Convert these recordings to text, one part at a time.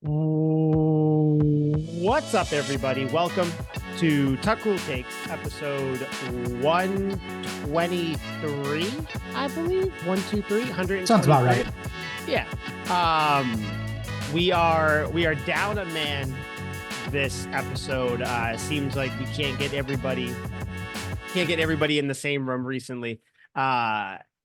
What's up, everybody? Welcome to Tuck Rule Takes, episode 123, I believe. 123, 100. Sounds about right. Yeah. We are down a man this episode. Seems like we can't get everybody in the same room recently.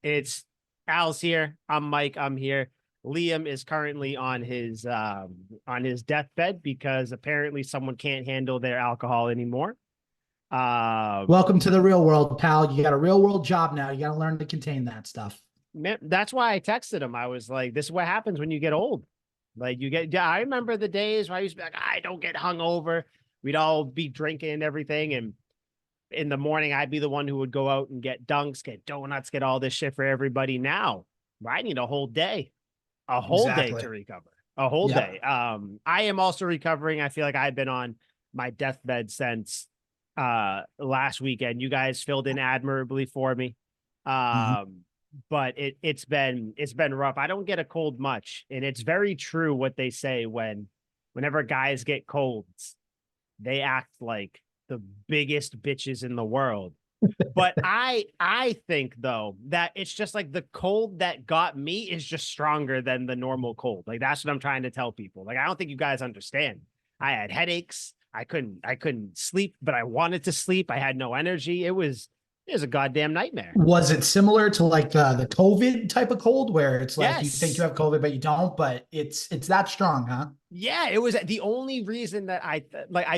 It's Al's here. I'm Mike. I'm here. Liam is currently on his deathbed because apparently someone can't handle their alcohol anymore. Welcome to the real world, pal. You got a real world job now. You got to learn to contain that stuff. Man, that's why I texted him. I was like, this is what happens when you get old. Like I remember the days where I used to be like, I don't get hungover. We'd all be drinking and everything. And in the morning, I'd be the one who would go out and get dunks, get donuts, get all this shit for everybody. Now I need a whole day. A whole day to recover. A whole day. I am also recovering. I feel like I've been on my deathbed since last weekend. You guys filled in admirably for me. But it's been rough. I don't get a cold much. And it's very true what they say whenever guys get colds, they act like the biggest bitches in the world. But I think, though, that it's just like the cold that got me is just stronger than the normal cold. Like, that's what I'm trying to tell people. Like, I don't think you guys understand. I had headaches. I couldn't sleep, but I wanted to sleep. I had no energy. It was a goddamn nightmare. Was it similar to like the COVID type of cold where it's like you think you have COVID, but you don't, but it's that strong, huh? Yeah, it was the only reason that I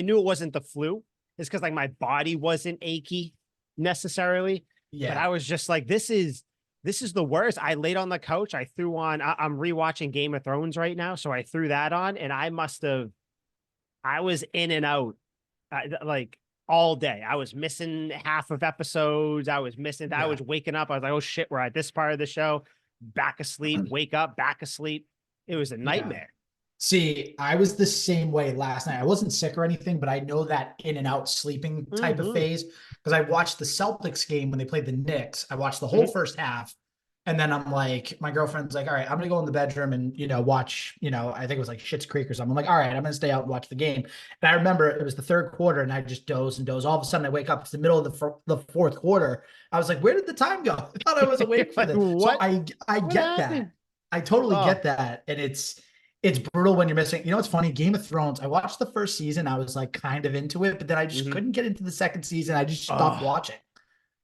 knew it wasn't the flu is because like my body wasn't achy necessarily. Yeah, but I was just like, this is the worst. I laid on the couch. I threw on, I'm rewatching Game of Thrones right now, so I threw that on, and I was in and out like all day. I was missing half of episodes. I was waking up. I was like, oh shit, we're at this part of the show. Back asleep, wake up, back asleep. It was a nightmare. See, I was the same way last night. I wasn't sick or anything, but I know that in and out sleeping type of phase because I watched the Celtics game when they played the Knicks. I watched the whole first half. And then I'm like, my girlfriend's like, all right, I'm going to go in the bedroom and, watch, I think it was like Schitt's Creek or something. I'm like, all right, I'm going to stay out and watch the game. And I remember it was the third quarter and I just doze and doze. All of a sudden I wake up. It's the middle of the fourth quarter. I was like, where did the time go? I thought I was awake for this. So I get that. I totally get that. And it's brutal when you're missing. It's funny. Game of Thrones. I watched the first season. I was like kind of into it, but then I just couldn't get into the second season. I just stopped watching.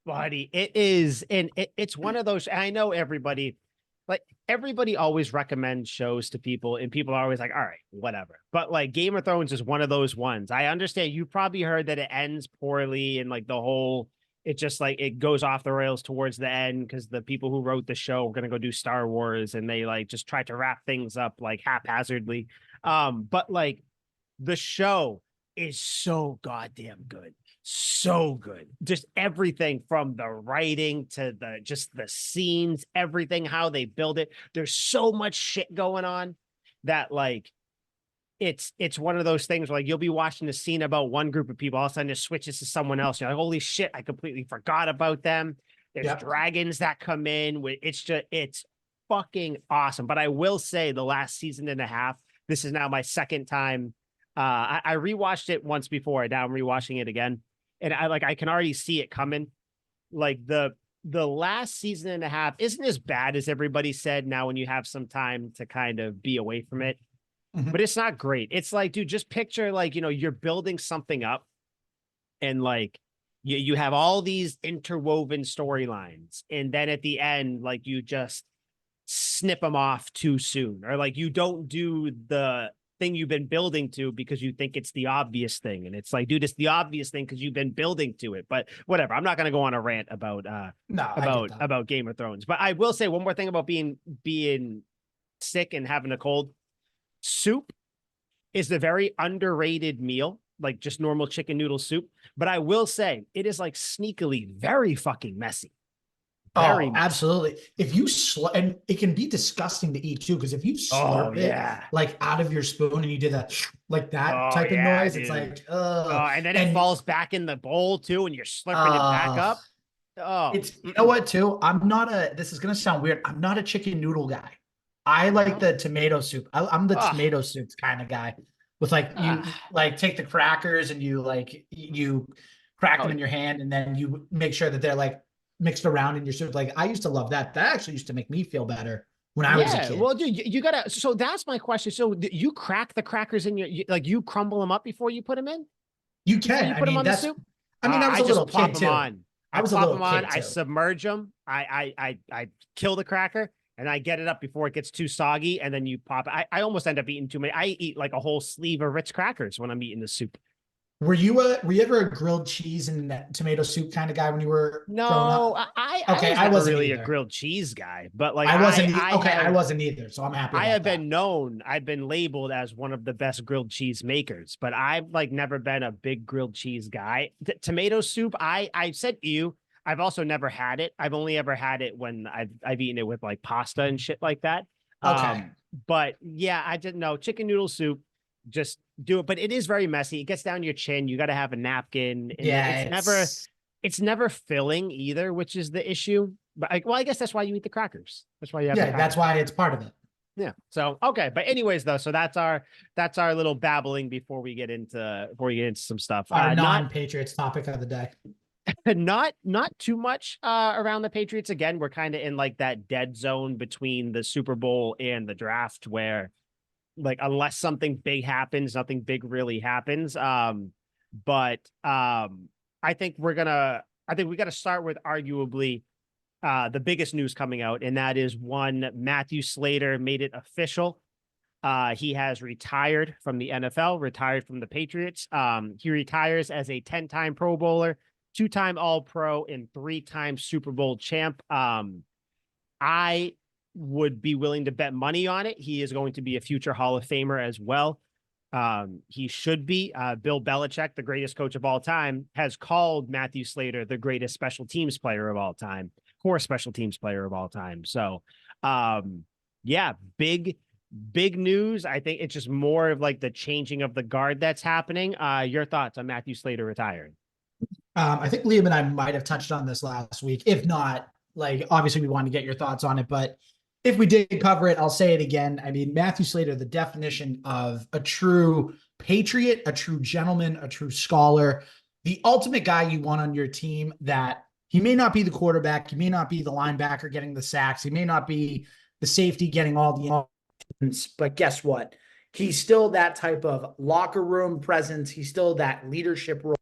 Buddy, it is, and it's one of those. I know everybody always recommends shows to people, and people are always like, all right, whatever. But like Game of Thrones is one of those ones. I understand you probably heard that it ends poorly, and like it just like it goes off the rails towards the end because the people who wrote the show are gonna go do Star Wars, and they like just try to wrap things up like haphazardly. But like the show is so goddamn good. So good. Just everything from the writing to the scenes, everything, how they build it. There's so much shit going on that like it's one of those things where like you'll be watching a scene about one group of people, all of a sudden it switches to someone else. You're like, holy shit, I completely forgot about them. There's dragons that come in. It's fucking awesome. But I will say the last season and a half, this is now my second time. I rewatched it once before. Now I'm rewatching it again. And I can already see it coming. Like the last season and a half isn't as bad as everybody said now when you have some time to kind of be away from it. But it's not great. It's like, dude, just picture like, you're building something up and like you have all these interwoven storylines. And then at the end, like you just snip them off too soon, or like you don't do the thing you've been building to because you think it's the obvious thing. And it's like, dude, it's the obvious thing because you've been building to it. But whatever. I'm not going to go on a rant about Game of Thrones. But I will say one more thing about being sick and having a cold. Soup is a very underrated meal, like just normal chicken noodle soup. But I will say it is like sneakily very fucking messy. Very messy. Absolutely. If you and it can be disgusting to eat too, because if you slurp it like out of your spoon and you did that like that type of noise, dude. It's like and then it falls back in the bowl too, and you're slurping it back up. It's what too. This is gonna sound weird. I'm not a chicken noodle guy. I like No. the tomato soup. I'm the Ah, tomato soup kind of guy. With like you ah. like take the crackers and you crack Oh, them in your hand and then you make sure that they're like mixed around in your soup. Like I used to love that. That actually used to make me feel better when I was a yeah. kid. Well, dude, you gotta. So that's my question. So you crack the crackers in like you crumble them up before you put them in, You before can. you I put them mean, on the that's. soup. I mean, I was I a little just plop kid them too. on. I I was a plop little them on. kid I too. submerge them. I kill the cracker and I get it up before it gets too soggy. And then you pop it. I almost end up eating too many. I eat like a whole sleeve of Ritz crackers when I'm eating the soup. Were you ever a grilled cheese and tomato soup kind of guy when you were growing No, up? I Okay, was I never wasn't really a either. grilled cheese guy, but like I wasn't. Okay, I have wasn't either. So I'm happy I have about that. been known, I've been labeled as one of the best grilled cheese makers, but I've like never been a big grilled cheese guy. Tomato soup, I said ew. I've also never had it. I've only ever had it when I've eaten it with like pasta and shit like that. Okay. But yeah, I didn't know chicken noodle soup. Just do it, but it is very messy. It gets down your chin. You got to have a napkin, and then Yeah, it's never filling either, which is the issue. But well, I guess that's why you eat the crackers. That's why you have the that's crackers. why it's part of it. Yeah. So okay, but anyways, though, so that's our little babbling before we get into some stuff. Our Not non-Patriots topic of the day. not too much around the Patriots. Again, we're kind of in like that dead zone between the Super Bowl and the draft, where like unless something big happens, nothing big really happens. But I think I think we got to start with arguably the biggest news coming out, and that is one Matthew Slater made it official. He has retired from the NFL, retired from the Patriots. He retires as a 10-time Pro Bowler, 2-time All Pro, and 3-time Super Bowl champ. I would be willing to bet money on it. He is going to be a future Hall of Famer as well. He should be. Bill Belichick, the greatest coach of all time, has called Matthew Slater the greatest special teams player of all time, core special teams player of all time. So, yeah, big news. I think it's just more of like the changing of the guard that's happening. Your thoughts on Matthew Slater retiring? I think Liam and I might have touched on this last week. If not, like obviously we want to get your thoughts on it, but if we did cover it, I'll say it again. I mean, Matthew Slater, the definition of a true patriot, a true gentleman, a true scholar, the ultimate guy you want on your team. That he may not be the quarterback, he may not be the linebacker getting the sacks, he may not be the safety getting all the but guess what? He's still that type of locker room presence. He's still that leadership role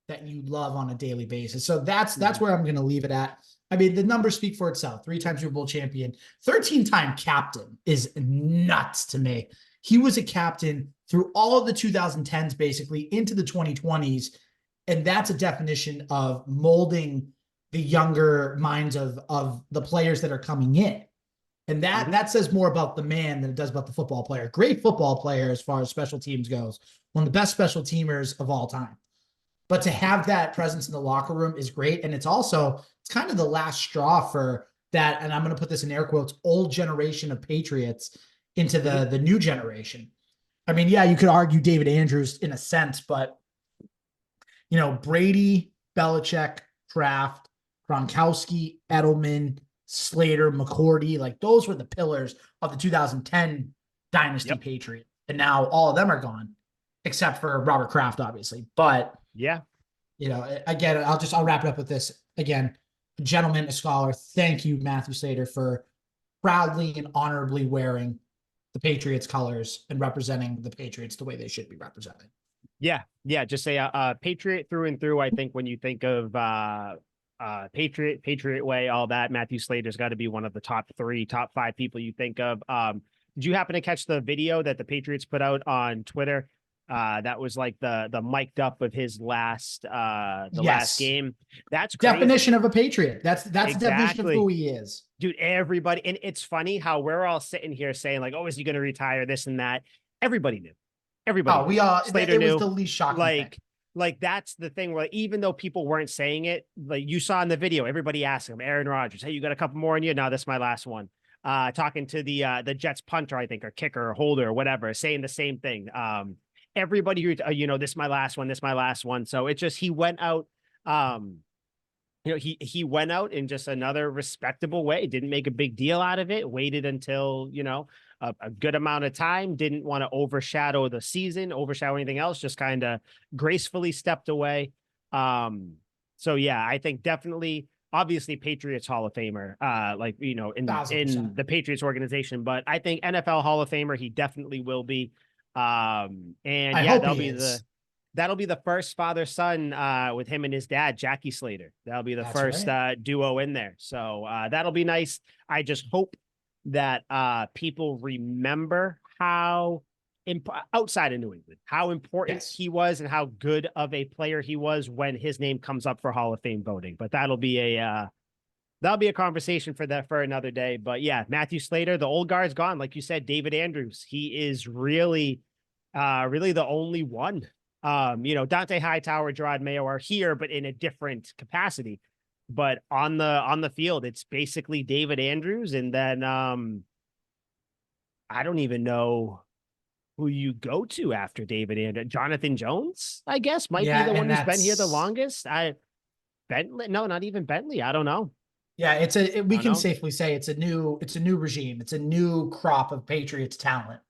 that you love on a daily basis. So that's where I'm going to leave it at. I mean, the numbers speak for itself. 3-time Super Bowl champion, 13-time captain is nuts to me. He was a captain through all of the 2010s, basically into the 2020s. And that's a definition of molding the younger minds of the players that are coming in. And that says more about the man than it does about the football player. Great football player as far as special teams goes. One of the best special teamers of all time. But to have that presence in the locker room is great. And it's kind of the last straw for that. And I'm going to put this in air quotes, old generation of Patriots into the new generation. I mean, yeah, you could argue David Andrews in a sense, but Brady, Belichick, Kraft, Gronkowski, Edelman, Slater, McCourty, like those were the pillars of the 2010 Dynasty Patriot. And now all of them are gone, except for Robert Kraft, obviously. But Yeah. Again, I'll wrap it up with this. Again, a gentleman, a scholar. Thank you, Matthew Slater, for proudly and honorably wearing the Patriots colors and representing the Patriots the way they should be represented. Yeah. Yeah. Just say Patriot through and through. I think when you think of Patriot way, all that, Matthew Slater's got to be one of the top 3, top 5 people you think of. Did you happen to catch the video that the Patriots put out on Twitter? That was like the mic'd up of his last last game. That's crazy. Definition of a Patriot. That's exactly. The definition of who he is. Dude, everybody, and it's funny how we're all sitting here saying, like, oh, is he gonna retire? This and that. Everybody knew. Everybody knew. We all Slater it knew. was the least shocking thing. Like that's the thing where even though people weren't saying it, like you saw in the video, everybody asked him, Aaron Rodgers, hey, you got a couple more in you? No, this is my last one. Talking to the Jets punter, I think, or kicker or holder or whatever, saying the same thing. Everybody who, this is my last one, this is my last one. So it just, he went out he went out in just another respectable way, didn't make a big deal out of it, waited until, a good amount of time, didn't want to overshadow the season, overshadow anything else, just kind of gracefully stepped away. So yeah, I think definitely, obviously Patriots Hall of Famer, in 1,000%. the Patriots organization, but I think NFL Hall of Famer, he definitely will be. And I yeah, hope he is. that'll be the first father-son with him and his dad, Jackie Slater. That'll be the That's first right. duo in there. So that'll be nice. I just hope that people remember how outside of New England, how important Yes. he was and how good of a player he was when his name comes up for Hall of Fame voting. But that'll be a conversation for another day. But yeah, Matthew Slater, the old guard's gone. Like you said, David Andrews, he is really the only one. Dante Hightower, Gerard Mayo are here, but in a different capacity. But on the field, it's basically David Andrews, and then I don't even know who you go to after David Andrews. Jonathan Jones, I guess, might be Yeah, the one and who's been here the that's longest. Bentley, no, not even Bentley. I don't know. yeah, I we don't can know. safely say it's a new regime. It's a new crop of Patriots talent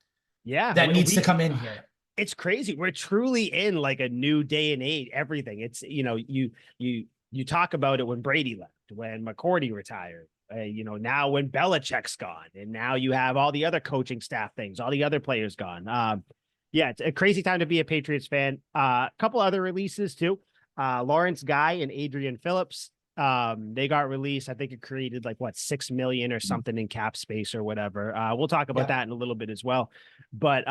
Yeah, that needs to come in here. it's crazy. We're truly in like a new day and age. Everything. It's you talk about it when Brady left, when McCourty retired. Now when Belichick's gone, and now you have all the other coaching staff things, all the other players gone. Yeah, it's a crazy time to be a Patriots fan. A couple other releases too. Lawrence Guy and Adrian Phillips. They got released. I think it created like what, 6 million or something in cap space or whatever. We'll talk about Yeah. that in a little bit as well. But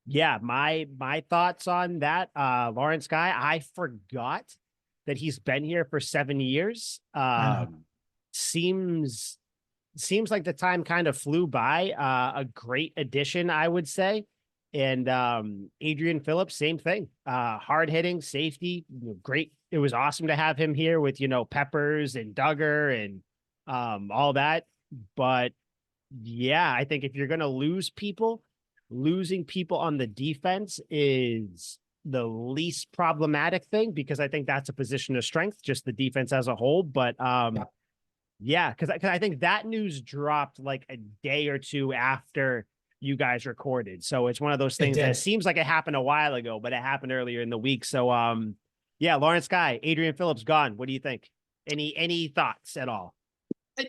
yeah, my thoughts on that. Lawrence Guy, I forgot that he's been here for 7 years. I know. Seems like the time kind of flew by. A great addition, I would say. And Adrian Phillips, same thing. Hard hitting safety, great. It was awesome to have him here with Peppers and Duggar and all that. But yeah, I think if you're gonna lose people, losing people on the defense is the least problematic thing, because I think that's a position of strength, just the defense as a whole. But Yeah. yeah, because I think that news dropped like a day or two after you guys recorded. So it's one of those It things that did. seems like it happened a while ago, but it happened earlier in the week. So yeah, Lawrence Guy, Adrian Phillips gone. What do you think? Any thoughts at all?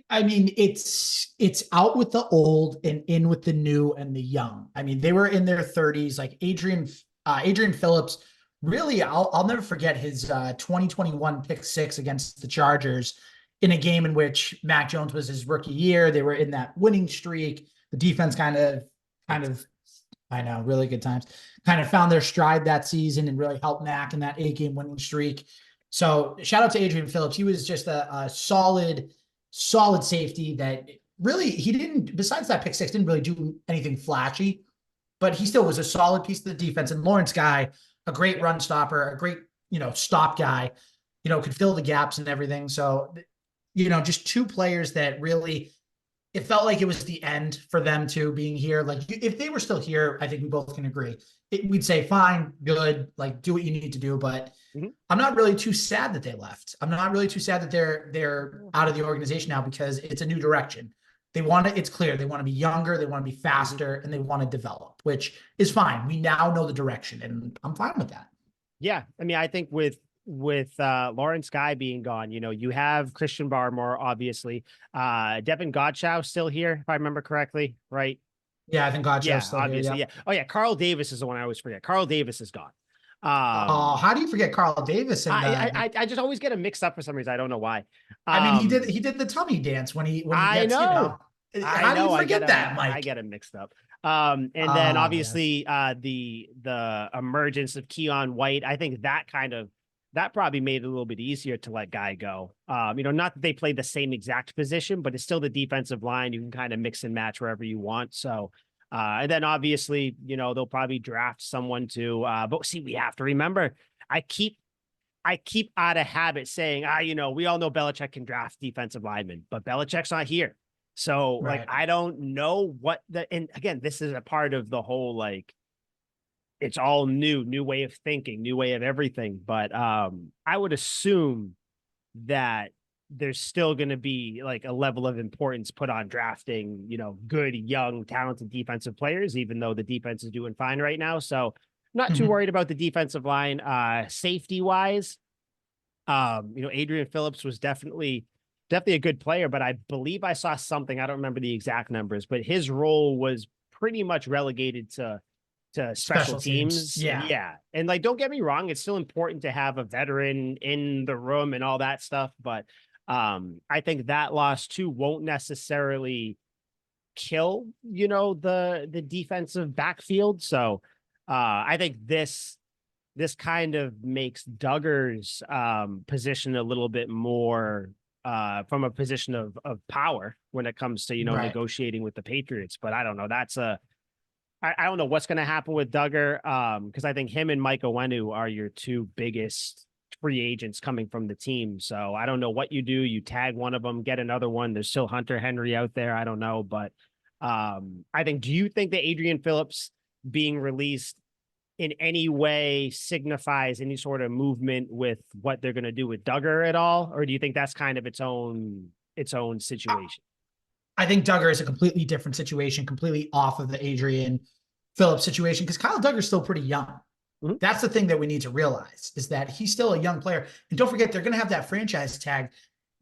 I mean, it's out with the old and in with the new and the young. I mean, they were in their 30s, like Adrian Phillips. Really, I'll never forget his 2021 pick six against the Chargers in a game in which Mac Jones was his rookie year. They were in that winning streak. The defense kind of, I know, really good times. Kind of found their stride that season and really helped Mac in that 8-game winning streak. So shout out to Adrian Phillips. He was just a solid safety that really, he didn't, besides that pick six, didn't really do anything flashy, but he still was a solid piece of the defense. And Lawrence Guy, a great run stopper, a great, stop guy, could fill the gaps and everything. So, just two players that really, it felt like it was the end for them too being here. Like if they were still here, I think we both can agree. We'd say fine, good, like do what you need to do. But I'm not really too sad that they left. I'm not really too sad that they're out of the organization now, because it's a new direction. They want to, it's clear they want to be younger, they want to be faster, and they want to develop, which is fine. We now know the direction, and I'm fine with that. Yeah, I mean, I think with Lawrence Guy being gone, you have Christian Barmore, obviously. Devin Godshaw still here, if I remember correctly, right? Yeah, I think Godshow's Yeah, still here. obviously. Yeah. Yeah. Oh yeah, Carl Davis is the one I always forget. Carl Davis is gone. How do you forget Carl Davis and I just always get him mixed up for some reason. I don't know why. I mean, he did the tummy dance when he I gets, know. I how do you know. forget that, I Mike? get him mixed up. And then Yes. obviously the emergence of Keon White, I think that probably made it a little bit easier to let Guy go. Not that they played the same exact position, but it's still the defensive line. You can kind of mix and match wherever you want. So, and then obviously, they'll probably draft someone to, but see, we have to remember, I keep out of habit saying, we all know Belichick can draft defensive linemen, but Belichick's not here. So like, Right. I don't know and again, this is a part of the whole, like, it's all new way of thinking, new way of everything. But I would assume that there's still going to be like a level of importance put on drafting, good, young, talented defensive players, even though the defense is doing fine right now. So not too worried about the defensive line. Safety wise, Adrian Phillips was definitely a good player, but I believe I saw something. I don't remember the exact numbers, but his role was pretty much relegated to special teams. Yeah. And like, don't get me wrong, it's still important to have a veteran in the room and all that stuff. But I think that loss too won't necessarily kill, the defensive backfield. So I think this kind of makes Duggar's position a little bit more from a position of power when it comes to, Right. negotiating with the Patriots. But I don't know. I don't know what's going to happen with Duggar, because I think him and Mike Onwenu are your two biggest free agents coming from the team. So I don't know what you do. You tag one of them, get another one. There's still Hunter Henry out there. I don't know. But I think, do you think that Adrian Phillips being released in any way signifies any sort of movement with what they're going to do with Duggar at all? Or do you think that's kind of its own situation? I think Duggar is a completely different situation, completely off of the Adrian Phillips situation, because Kyle Duggar's still pretty young. Mm-hmm. That's the thing that we need to realize, is that he's still a young player. And don't forget, they're going to have that franchise tag.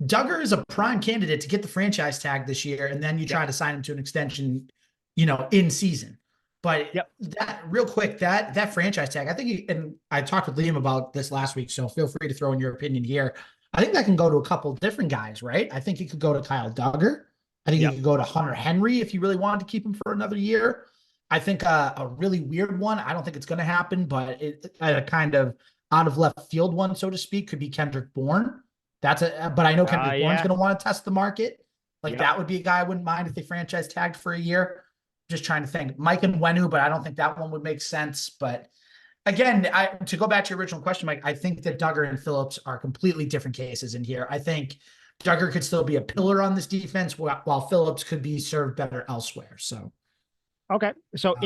Duggar is a prime candidate to get the franchise tag this year, and then you try to sign him to an extension, in season. But that real quick, that franchise tag, I think, and I talked with Liam about this last week, so feel free to throw in your opinion here. I think that can go to a couple different guys, right? I think it could go to Kyle Duggar. I think you could go to Hunter Henry if you really wanted to keep him for another year. I think a really weird one, I don't think it's going to happen, but a kind of out of left field one, so to speak, could be Kendrick Bourne. But I know Kendrick Bourne's going to want to test the market. That would be a guy I wouldn't mind if they franchise tagged for a year. Just trying to think. Mike Onwenu, but I don't think that one would make sense. But again, to go back to your original question, Mike, I think that Duggar and Phillips are completely different cases in here. I think Duggar could still be a pillar on this defense, while Phillips could be served better elsewhere. So, okay. So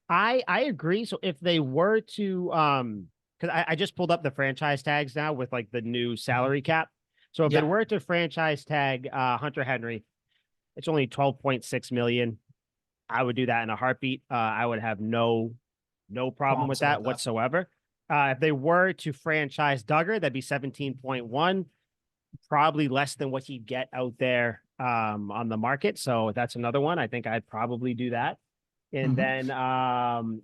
I agree. So if they were to, because I just pulled up the franchise tags now with like the new salary cap. So if they were to franchise tag Hunter Henry, it's only 12.6 million. I would do that in a heartbeat. I would have no problem with that whatsoever. If they were to franchise Duggar, that'd be 17.1. Probably less than what he'd get out there on the market. So that's another one. I think I'd probably do that. And then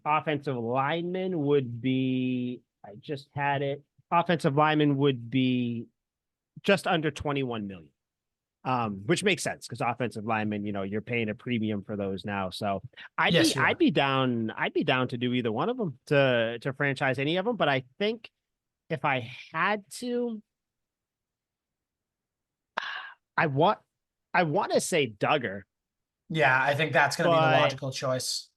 offensive lineman would be, I just had it. Offensive lineman would be just under 21 million. Which makes sense because offensive linemen, you're paying a premium for those now. So I'd be down to do either one of them to franchise any of them. But I think if I had to, I want to say Duggar. Yeah, I think that's going to be the logical choice.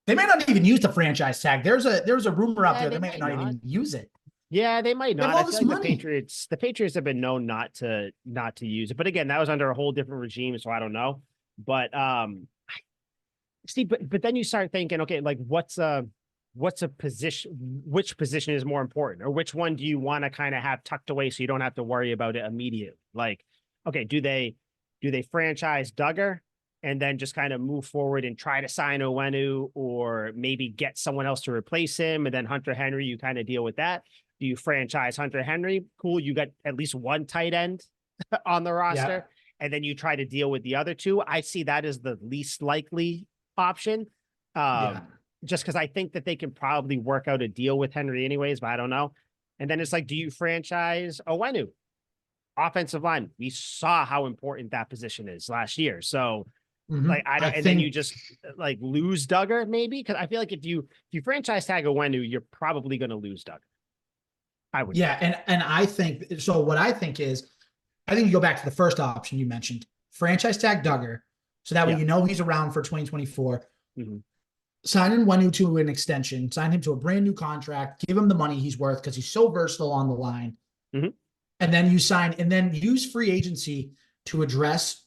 They may not even use the franchise tag. There's a rumor out there they may not even use it. Yeah, they might not. I feel like the Patriots have been known not to use it. But again, that was under a whole different regime, so I don't know. But see, but then you start thinking, okay, like what's a position? Which position is more important, or which one do you want to kind of have tucked away so you don't have to worry about it immediately? Like, okay, do they franchise Duggar and then just kind of move forward and try to sign Onwenu, or maybe get someone else to replace him, and then Hunter Henry, you kind of deal with that? Do you franchise Hunter Henry? Cool, you got at least one tight end on the roster, and then you try to deal with the other two. I see that as the least likely option, just because I think that they can probably work out a deal with Henry anyways, but I don't know. And then it's like, do you franchise Onwenu? Offensive line, we saw how important that position is last year. So then you just like lose Duggar maybe, because I feel like if you franchise tag Onwenu, you're probably going to lose Duggar. I would. Yeah, and I think so. What I think is, I think you go back to the first option you mentioned, franchise tag Duggar, so that way he's around for 2024. Sign Onwenu to an extension, sign him to a brand new contract, give him the money he's worth because he's so versatile on the line. And then use free agency to address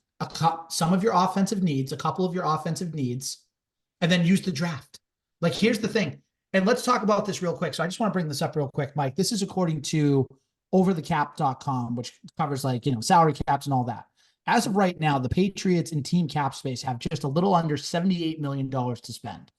some of your offensive needs, a couple of your offensive needs, and then use the draft. Like, here's the thing. And let's talk about this real quick. So I just want to bring this up real quick, Mike. This is according to overthecap.com, which covers like, salary caps and all that. As of right now, the Patriots in team cap space have just a little under $78 million to spend.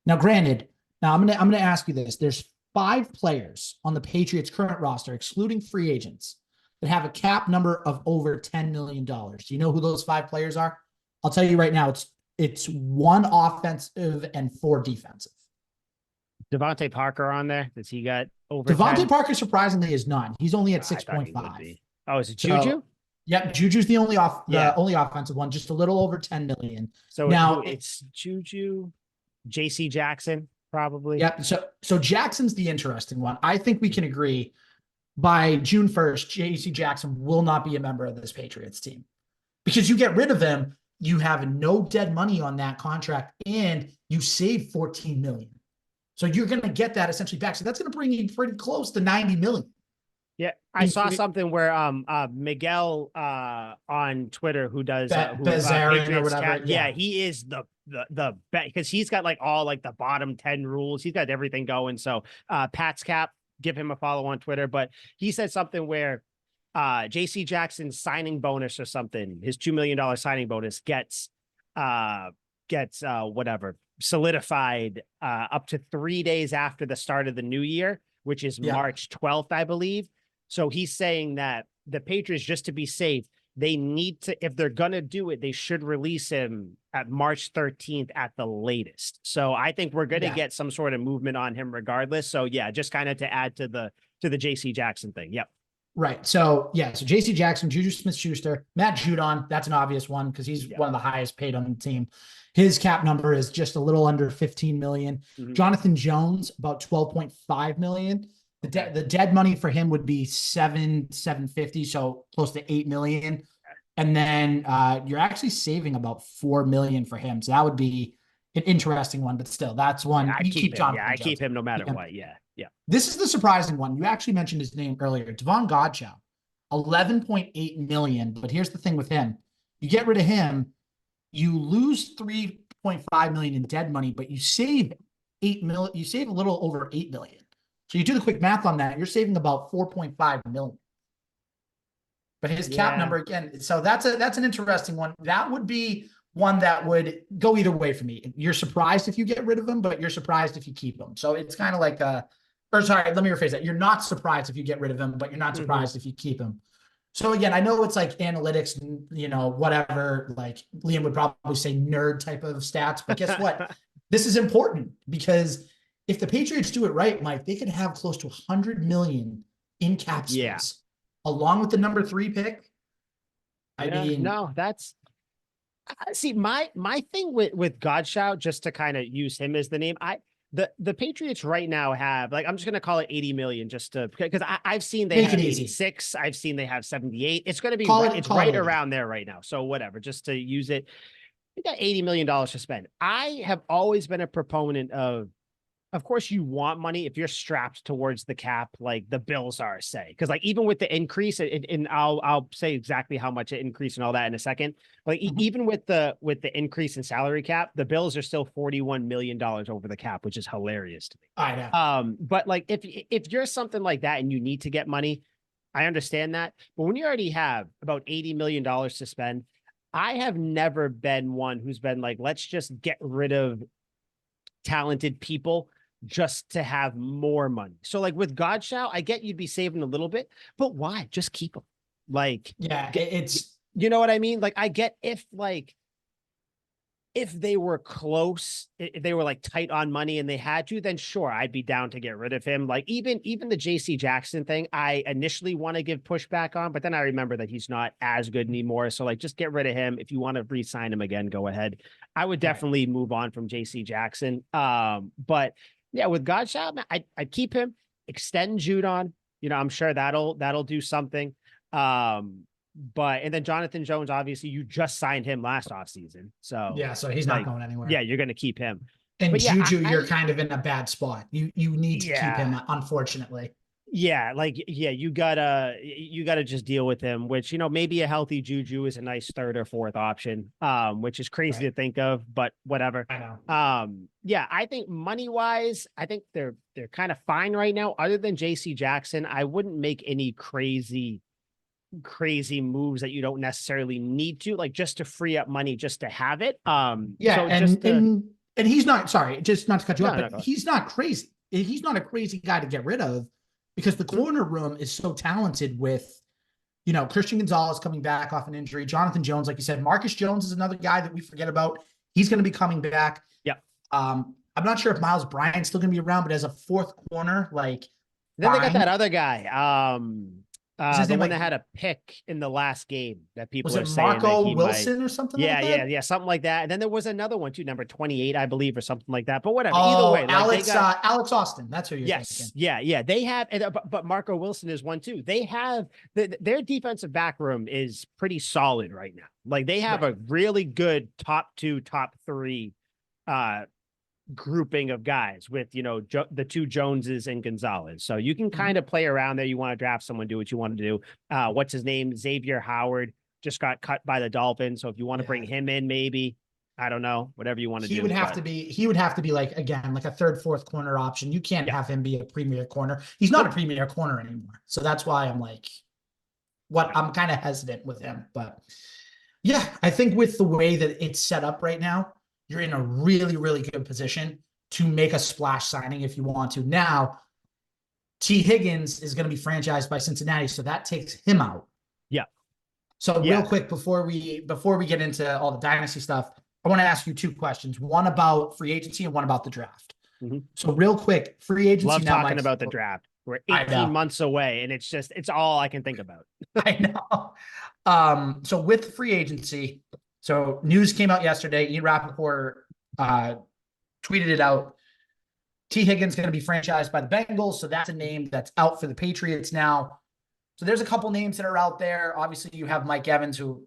Now, granted, I'm gonna ask you this. There's 5 players on the Patriots current roster, excluding free agents, that have a cap number of over $10 million. Do you know who those 5 players are? I'll tell you right now, it's 1 offensive and 4 defensive. Devontae Parker on there. Does he got over Devontae 10? Parker surprisingly is not. He's only at 6.5. Oh, is it Juju? Yeah, Juju's the only offensive one, just a little over 10 million. So now it's Juju, JC Jackson, probably. Yeah. So Jackson's the interesting one. I think we can agree by June 1st, JC Jackson will not be a member of this Patriots team, because you get rid of him, you have no dead money on that contract, and you save 14 million. So you're going to get that essentially back. So that's going to bring you pretty close to 90 million. Yeah, I saw something where Miguel on Twitter, who does Bazarian or whatever. Yeah, he is the bet, because he's got like all like the bottom 10 rules. He's got everything going. So Pat's Cap, give him a follow on Twitter. But he said something where JC Jackson's signing bonus or something, his $2 million signing bonus gets whatever solidified up to 3 days after the start of the new year, which is March 12th, I believe. So he's saying that the Patriots, just to be safe, they need to, if they're going to do it, they should release him at March 13th at the latest. So I think we're going to get some sort of movement on him regardless. So yeah, just kind of to add to the JC Jackson thing. Yep. Right. So so JC Jackson, Juju Smith-Schuster, Matt Judon, that's an obvious one because he's one of the highest paid on the team. His cap number is just a little under 15 million. Mm-hmm. Jonathan Jones, about 12.5 million. The dead money for him would be 750, so close to 8 million. And then you're actually saving about 4 million for him. So that would be an interesting one, but still, that's one. I keep him no matter what. Yeah. Yeah. This is the surprising one. You actually mentioned his name earlier. Devon Godchow, 11.8 million. But here's the thing with him. You get rid of him, you lose 3.5 million in dead money, but you save 8 million. You save a little over 8 million. So you do the quick math on that, you're saving about 4.5 million. But his cap number again, so that's an interesting one. That would be one that would go either way for me. You're surprised if you get rid of him, but you're surprised if you keep him. So it's kind of like let me rephrase that. You're not surprised if you get rid of him, but you're not surprised if you keep him. So again, I know it's like analytics, whatever, like Liam would probably say nerd type of stats, but guess what? This is important because if the Patriots do it right, Mike, they could have close to 100 million in cap space along with the number 3 pick. I mean, no, that's see my thing with Godchow, just to kind of use him as the name. The Patriots right now have, like, I'm just going to call it 80 million just to, because I've seen they have 86. I've seen they have 78. It's going to be right around there right now. So whatever, just to use it. We got $80 million to spend. I have always been a proponent of course you want money if you're strapped towards the cap, like the Bills are, say, because like even with the increase, and I'll say exactly how much it increased and all that in a second. Like even with the increase in salary cap, the Bills are still $41 million over the cap, which is hilarious to me. I know. But like if you're something like that and you need to get money, I understand that. But when you already have about $80 million to spend, I have never been one who's been like, let's just get rid of talented people just to have more money. So like with Godchow, I get you'd be saving a little bit, but why? Just keep them. Like, it's, you know what I mean? Like I get if they were close, if they were like tight on money and they had to, then sure, I'd be down to get rid of him. Like even the JC Jackson thing, I initially want to give pushback on, but then I remember that he's not as good anymore. So like, just get rid of him. If you want to re-sign him again, go ahead. I would definitely move on from JC Jackson. But yeah, with Godchow, I'd keep him, extend Judon. I'm sure that'll do something. And then Jonathan Jones, obviously, you just signed him last offseason. So so he's not going anywhere. Yeah, you're going to keep him. And Juju, you're kind of in a bad spot. You need to keep him, unfortunately. Yeah, like you gotta just deal with him, which maybe a healthy Juju is a nice third or fourth option, which is crazy Right. to think of, but whatever. I know. Yeah, I think money wise, I think they're kind of fine right now. Other than JC Jackson, I wouldn't make any crazy moves that you don't necessarily need to, like just to free up money just to have it. Yeah, So just to and he's not, sorry, just not to cut you off, no, no, but he's not crazy. He's not a crazy guy to get rid of because the corner room is so talented with, Christian Gonzalez coming back off an injury, Jonathan Jones, like you said, Marcus Jones is another guy that we forget about. He's going to be coming back. Yeah. I'm not sure if Miles Bryant's still going to be around, but as a fourth corner, like, Then they got fine. that other guy, Was his the name one like, that had a pick in the last game that people was are it saying that Marco he might. Wilson or something like Yeah, that? yeah, something like that. And then there was another one too, number 28, I believe, or something like that. But whatever. Either Oh, way, like they got Alex Austin. That's who you're thinking. yes, yeah. They have, but Marco Wilson is one too. They have their defensive back room is pretty solid right now. Like they have Right. a really good top two, top three grouping of guys with the two Joneses and Gonzalez. So you can kind of play around there. You want to draft someone, do what you want to do. What's his name? Xavier Howard just got cut by the Dolphins. So if you want to bring him in, maybe I don't know, whatever you want to do. He would have to be like, again, like a third, fourth corner option. You can't have him be a premier corner. He's not a premier corner anymore. So that's why I'm like, I'm kind of hesitant with him. But yeah, I think with the way that it's set up right now, you're in a really, really good position to make a splash signing if you want to. Now, T. Higgins is going to be franchised by Cincinnati, so that takes him out. Yeah. So real quick, before we get into all the dynasty stuff, I want to ask you two questions. One about free agency and one about the draft. Mm-hmm. So real quick, free agency. Love talking about the draft. We're 18 months away, and it's all I can think about. I know. So with free agency, so news came out yesterday. Ian Rappaport tweeted it out. T. Higgins going to be franchised by the Bengals, so that's a name that's out for the Patriots now. So there's a couple names that are out there. Obviously, you have Mike Evans, who,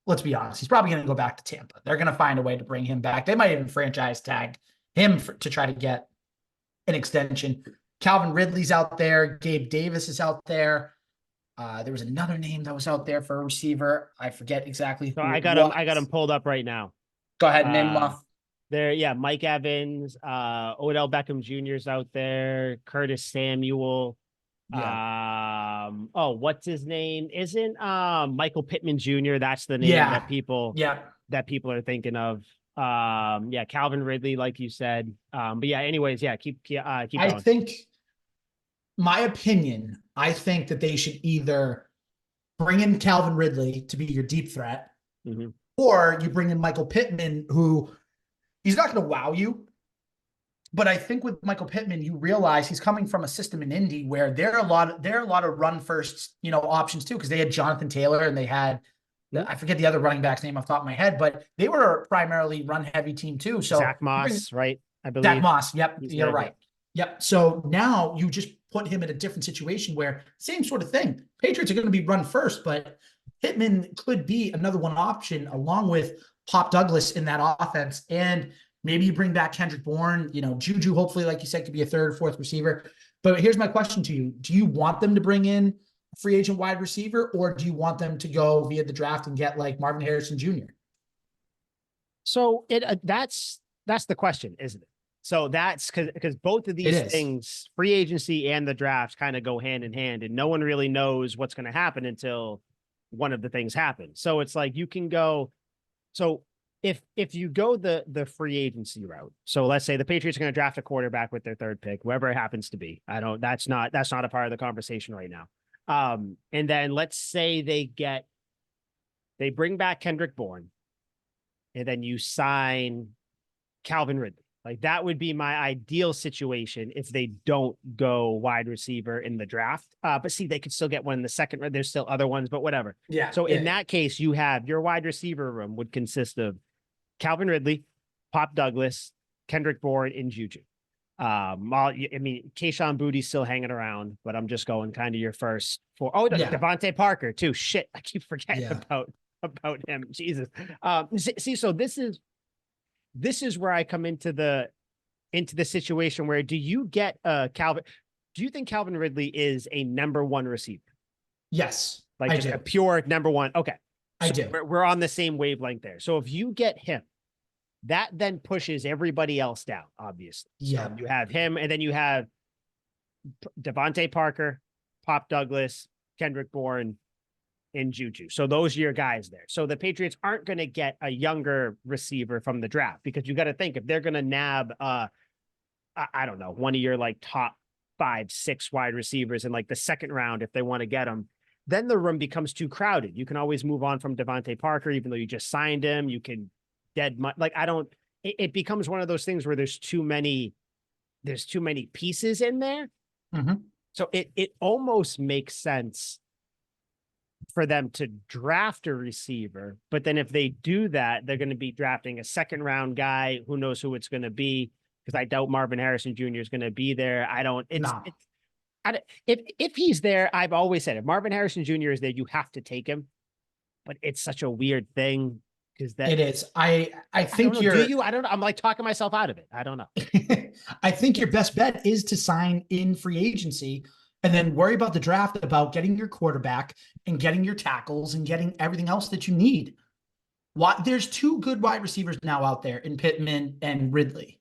let's be honest, he's probably going to go back to Tampa. They're going to find a way to bring him back. They might even franchise tag him to try to get an extension. Calvin Ridley's out there. Gabe Davis is out there. There was another name that was out there for a receiver. I forget exactly. So I got him pulled up right now. Go ahead and name them off. There, Mike Evans, Odell Beckham Jr. is out there. Curtis Samuel. Yeah. What's his name? Isn't Michael Pittman Jr.? That's the name that people are thinking of. Calvin Ridley, like you said. But yeah, anyways, keep going. I think, my opinion, I think that they should either bring in Calvin Ridley to be your deep threat, or you bring in Michael Pittman, who he's not going to wow you. But I think with Michael Pittman, you realize he's coming from a system in Indy where there are a lot of run first, options too, because they had Jonathan Taylor and they had, I forget the other running back's name off the top of my head, but they were a primarily run heavy team too. So Zach Moss, right? I believe Zach Moss. Yep, you're right. Yep. So now you just put him in a different situation where same sort of thing. Patriots are going to be run first, but Pittman could be another one option along with Pop Douglas in that offense. And maybe you bring back Kendrick Bourne, Juju, hopefully, like you said, could be a third, fourth receiver. But here's my question to you. Do you want them to bring in a free agent wide receiver, or do you want them to go via the draft and get like Marvin Harrison Jr.? So that's the question, isn't it? So that's because both of these things, free agency and the draft, kind of go hand in hand, and no one really knows what's going to happen until one of the things happens. So it's like you can go. So if you go the free agency route, so let's say the Patriots are going to draft a quarterback with their third pick, whoever it happens to be. That's not a part of the conversation right now. And then let's say they bring back Kendrick Bourne, and then you sign Calvin Ridley. Like that would be my ideal situation if they don't go wide receiver in the draft. But see, they could still get one in the second. There's still other ones, but whatever. Yeah. So in that case, you have your wide receiver room would consist of Calvin Ridley, Pop Douglas, Kendrick Bourne, and Juju. Kayshon Bouttie's still hanging around, but I'm just going kind of your first four. Oh, Devontae Parker too. Shit, I keep forgetting about him. Jesus. So this is where I come into the situation where do you get Calvin? do you think Calvin Ridley is a number one receiver? Yes, Like I just do. a pure number one. Okay. I So do. we're on the same wavelength there. So if you get him, that then pushes everybody else down, obviously. Yeah. So you have him, and then you have Devontae Parker, Pop Douglas, Kendrick Bourne, and Juju. So those are your guys there. So the Patriots aren't going to get a younger receiver from the draft, because you got to think, if they're going to nab, I don't know, one of your like top 5-6 wide receivers in like the second round, if they want to get them, then the room becomes too crowded. You can always move on from Devontae Parker, even though you just signed him. You can like, it becomes one of those things where there's too many pieces in there. Mm-hmm. So it almost makes sense for them to draft a receiver, but then if they do that, they're going to be drafting a second round guy. Who knows who it's going to be? Because I doubt Marvin Harrison Jr. is going to be there. If he's there, I've always said, if Marvin Harrison Jr. is there, you have to take him. But it's such a weird thing, because that it is. I think do you? I don't know. I'm like talking myself out of it. I don't know. I think your best bet is to sign in free agency and then worry about the draft, about getting your quarterback and getting your tackles and getting everything else that you need. There's 2 good wide receivers now out there in Pittman and Ridley.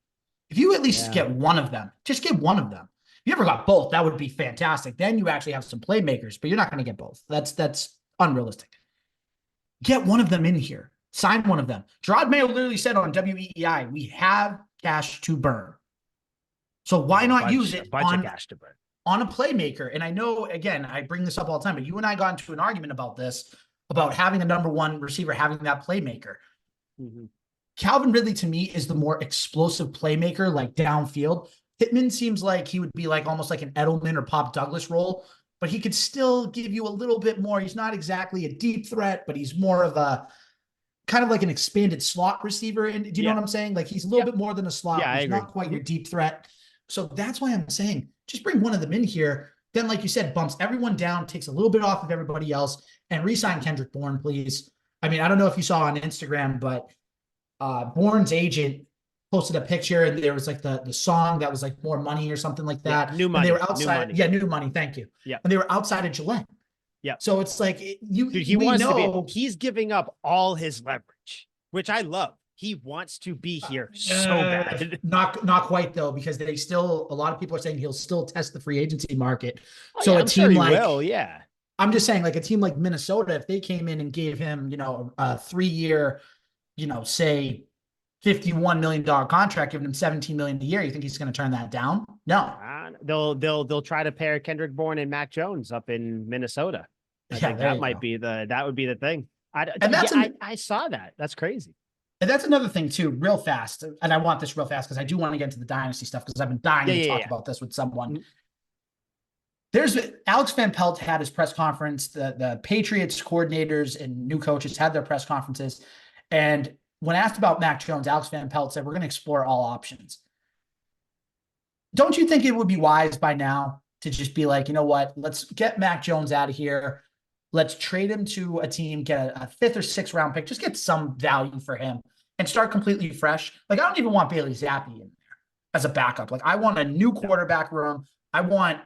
If you at least get one of them, just get one of them. If you ever got both, that would be fantastic. Then you actually have some playmakers, but you're not going to get both. That's unrealistic. Get one of them in here. Sign one of them. Gerard Mayo literally said on WEEI, we have cash to burn. So why not use it on a playmaker? And I know, again, I bring this up all the time, but you and I got into an argument about this, about having a number one receiver, having that playmaker. Mm-hmm. Calvin Ridley, to me, is the more explosive playmaker, like downfield. Pittman seems like he would be like almost like an Edelman or Pop Douglas role, but he could still give you a little bit more. He's not exactly a deep threat, but he's more of a kind of like an expanded slot receiver. And do you know what I'm saying? Like he's a little bit more than a slot. Yeah, he's not quite your deep threat. So that's why I'm saying just bring one of them in here. Then, like you said, bumps everyone down, takes a little bit off of everybody else, and re-sign Kendrick Bourne, please. I mean, I don't know if you saw on Instagram, but Bourne's agent posted a picture, and there was like the song that was like More Money or something like that. New Money. And they were outside. New Money. Thank you. Yeah. And they were outside of Gillette. Yeah. So it's like he's giving up all his leverage, which I love. He wants to be here so bad. Not quite though, because they still, a lot of people are saying he'll still test the free agency market. Oh, so yeah, a team like, yeah. I'm just saying, like a team like Minnesota, if they came in and gave him, a 3-year, say $51 million contract, giving him $17 million a year, you think he's going to turn that down? No. They'll try to pair Kendrick Bourne and Mac Jones up in Minnesota. I think that would be the thing. I saw that. That's crazy. And that's another thing too, real fast. And I want this real fast because I do want to get into the dynasty stuff, because I've been dying to talk about this with someone. There's Alex Van Pelt had his press conference. The Patriots coordinators and new coaches had their press conferences. And when asked about Mac Jones, Alex Van Pelt said, we're going to explore all options. Don't you think it would be wise by now to just be like, you know what, let's get Mac Jones out of here. Let's trade him to a team, get a 5th or 6th round pick, just get some value for him and start completely fresh. Like, I don't even want Bailey Zappi in there as a backup. Like, I want a new quarterback room. I want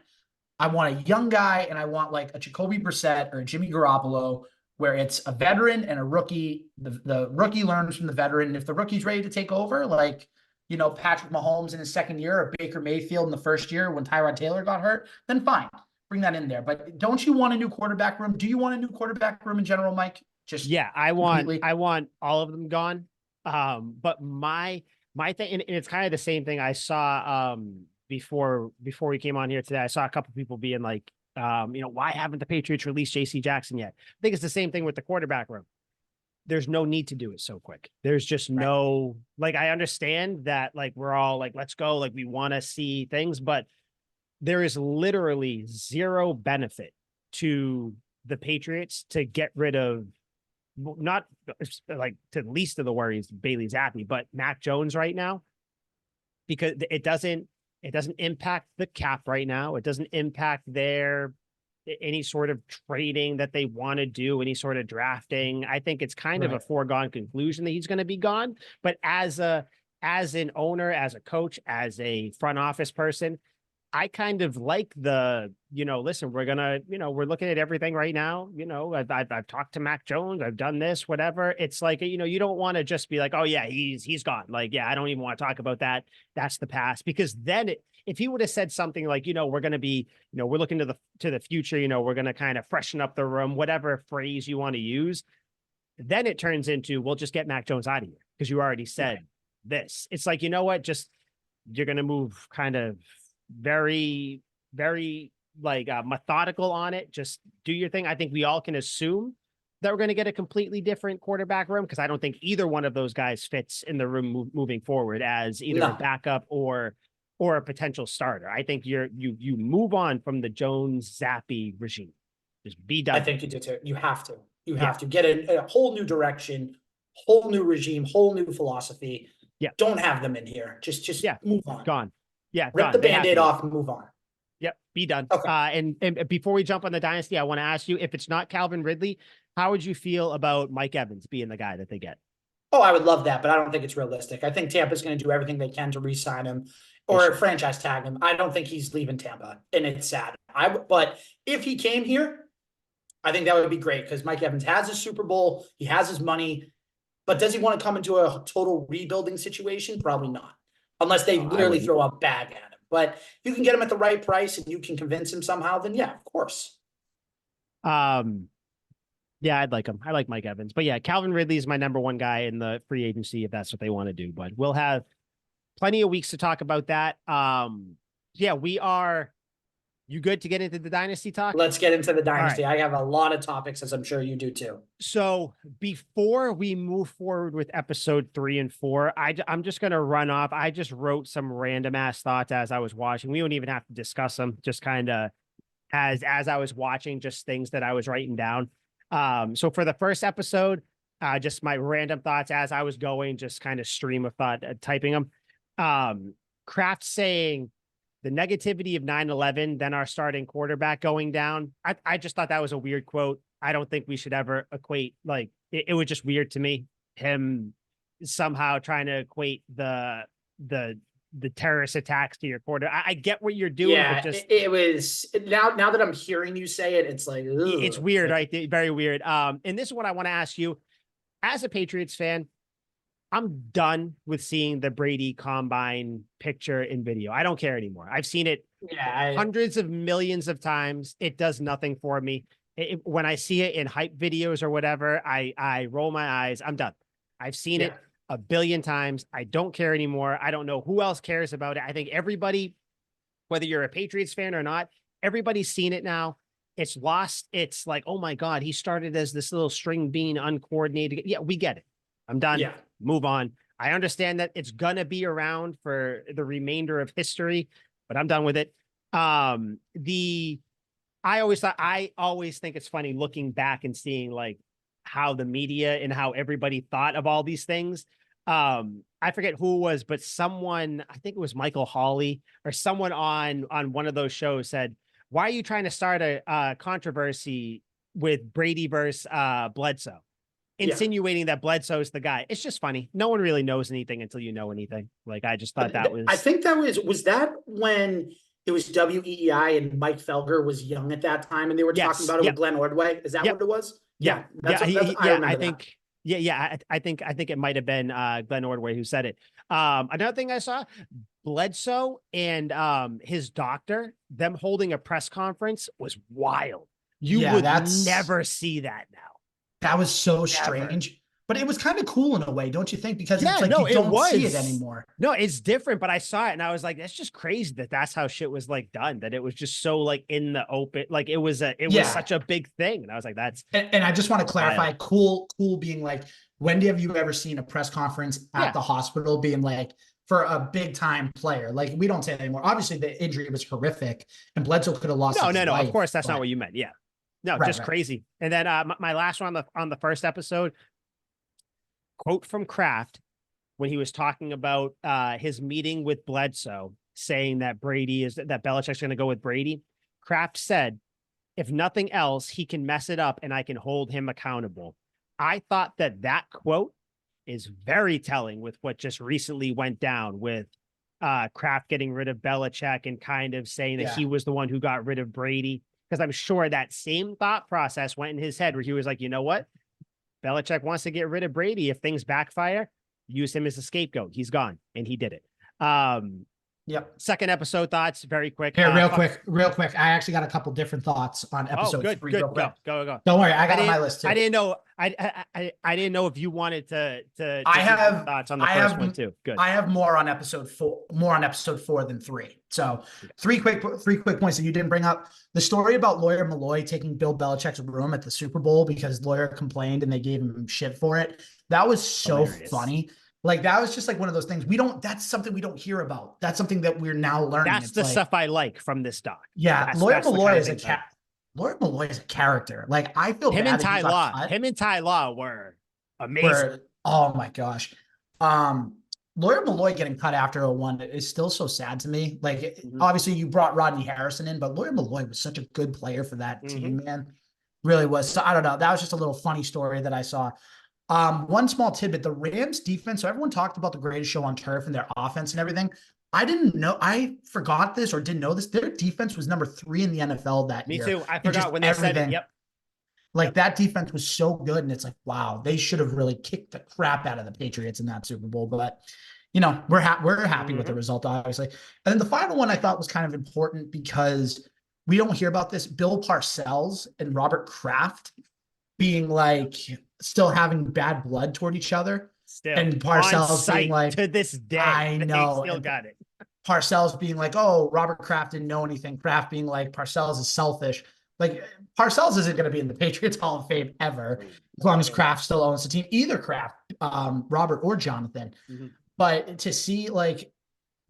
a young guy, and I want like a Jacoby Brissett or a Jimmy Garoppolo, where it's a veteran and a rookie. The rookie learns from the veteran. And if the rookie's ready to take over, like, Patrick Mahomes in his second year, or Baker Mayfield in the first year when Tyrod Taylor got hurt, then fine. Bring that in there. But don't you want a new quarterback room? Do you want a new quarterback room in general, Mike? I want all of them gone. But my thing, and it's kind of the same thing I saw before we came on here today. I saw a couple people being like, why haven't the Patriots released JC Jackson yet? I think it's the same thing with the quarterback room. There's no need to do it so quick. There's just no, like, I understand that, like, we're all like, let's go. Like, we want to see things, but there is literally zero benefit to the Patriots to get rid of, not like to the least of the worries, Bailey Zappi, but Mac Jones right now, because it doesn't impact the cap right now. It doesn't impact any sort of trading that they want to do, any sort of drafting. I think it's kind of a foregone conclusion that he's going to be gone. But as an owner, as a coach, as a front office person, I kind of like the, listen, we're gonna, we're looking at everything right now. I've talked to Mac Jones, I've done this, whatever. It's like, you don't want to just be like, oh yeah, he's gone. Like, yeah, I don't even want to talk about that. That's the past. Because then if he would have said something like, we're gonna be, we're looking to the future, we're gonna kind of freshen up the room, whatever phrase you want to use, then it turns into, we'll just get Mac Jones out of here because you already said this. It's like, you know what, just you're gonna move kind of very, very like methodical on it. Just do your thing. I think we all can assume that we're going to get a completely different quarterback room because I don't think either one of those guys fits in the room moving forward as either a backup or a potential starter. I think you move on from the Jones Zappy regime. Just be done. I think you do too. You have to. You have to get a whole new direction, whole new regime, whole new philosophy. Yeah. Don't have them in here. Just move on. Gone. Yeah. Rip the Band-Aid off and move on. Yep. Be done. Okay. And before we jump on the dynasty, I want to ask you, if it's not Calvin Ridley, how would you feel about Mike Evans being the guy that they get? Oh, I would love that, but I don't think it's realistic. I think Tampa's going to do everything they can to re-sign him or franchise tag him. I don't think he's leaving Tampa, and it's sad. But if he came here, I think that would be great because Mike Evans has his Super Bowl. He has his money. But does he want to come into a total rebuilding situation? Probably not. Unless they literally throw a bag at him. But if you can get him at the right price and you can convince him somehow, then yeah, of course. Yeah, I'd like him. I like Mike Evans. But yeah, Calvin Ridley is my number one guy in the free agency if that's what they want to do. But we'll have plenty of weeks to talk about that. Yeah, we are. You good to get into the dynasty talk? Let's get into the dynasty. Right. I have a lot of topics, as I'm sure you do too. So before we move forward with episode 3 and 4, I'm just going to run off. I just wrote some random ass thoughts as I was watching. We don't even have to discuss them. Just kind of as I was watching, just things that I was writing down. So for the first episode, just my random thoughts as I was going, just kind of stream of thought, typing them. Kraft saying, the negativity of 9/11, then our starting quarterback going down. I just thought that was a weird quote. I don't think we should ever equate, like, it was just weird to me, him somehow trying to equate the terrorist attacks to your quarter. I get what you're doing. Yeah, but just, it was now that I'm hearing you say it, it's like, ugh. It's weird, right? Very weird. And this is what I want to ask you. As a Patriots fan, I'm done with seeing the Brady combine picture and video. I don't care anymore. I've seen it hundreds of millions of times. It does nothing for me. When I see it in hype videos or whatever, I roll my eyes. I'm done. I've seen it a billion times. I don't care anymore. I don't know who else cares about it. I think everybody, whether you're a Patriots fan or not, everybody's seen it now. It's lost. It's like, oh my God, he started as this little string bean uncoordinated. Yeah, we get it. I'm done. Yeah. Move on. I understand that it's going to be around for the remainder of history, but I'm done with it. I always think it's funny looking back and seeing like how the media and how everybody thought of all these things. I forget who it was, but someone, I think it was Michael Hawley or someone on one of those shows said, why are you trying to start a controversy with Brady versus Bledsoe? Insinuating that Bledsoe's the guy. It's just funny. No one really knows anything until you know anything. Like, I just thought that was... I think that was that when it was WEEI and Mike Felger was young at that time and they were talking about it with Glenn Ordway? Is that what it was? Yeah. I think it might have been Glenn Ordway who said it. Another thing I saw, Bledsoe and his doctor, them holding a press conference was wild. You would never see that now. That was so strange, but it was kind of cool in a way, don't you think? Because it's like you don't see it anymore. No, it's different, but I saw it and I was like, that's just crazy that's how shit was like done, that it was just so like in the open, like it was such a big thing. And I was like, and I just want to clarify, cool being like, Wendy, have you ever seen a press conference at the hospital being like, for a big time player? Like, we don't say that anymore. Obviously the injury was horrific and Bledsoe could have lost his life, of course that's not what you meant. Yeah. No, just crazy. And then my last one on the first episode, quote from Kraft when he was talking about his meeting with Bledsoe, saying that that Belichick's going to go with Brady. Kraft said, if nothing else, he can mess it up and I can hold him accountable. I thought that quote is very telling with what just recently went down with Kraft getting rid of Belichick and kind of saying that Yeah. he was the one who got rid of Brady. Because I'm sure that same thought process went in his head where he was like, you know what? Belichick wants to get rid of Brady. If things backfire, use him as a scapegoat. He's gone. And he did it. Yep. Second episode thoughts, very quick. Here, real quick. I actually got a couple different thoughts on episode 3. Good. Real quick. Go. Don't worry, I got on my list too. I didn't know. I didn't know if you wanted to I have thoughts on the first one too. Good. I have more on episode 4 than 3. So three quick points that you didn't bring up. The story about Lawyer Malloy taking Bill Belichick's room at the Super Bowl because Lawyer complained and they gave him shit for it. That was so funny. Like, that was just like one of those things that's something we don't hear about. That's something that we're now learning. That's the stuff I like from this doc. Yeah. Lawyer Malloy is Lawyer Malloy is a character. Like, I feel him and Ty Law were amazing. Oh my gosh. Lawyer Malloy getting cut after 01 is still so sad to me. Like, obviously you brought Rodney Harrison in, but Lawyer Malloy was such a good player for that team, man. Really was. So I don't know. That was just a little funny story that I saw. One small tidbit, the Rams defense. So everyone talked about the greatest show on turf and their offense and everything. I forgot this or didn't know this. Their defense was number 3 in the NFL that year. Me too. I forgot when they said it. Yep. Like, that defense was so good. And it's like, wow, they should have really kicked the crap out of the Patriots in that Super Bowl. But, you know, we're happy with the result, obviously. And then the final one I thought was kind of important because we don't hear about this. Bill Parcells and Robert Kraft being like still having bad blood toward each other. Still, and Parcells being like, to this day, I know, still got it. Parcells being like, oh, Robert Kraft didn't know anything. Kraft being like, Parcells is selfish. Like, Parcells isn't going to be in the Patriots Hall of Fame ever, as long as Kraft still owns the team. Either Kraft, Robert or Jonathan. But to see, like,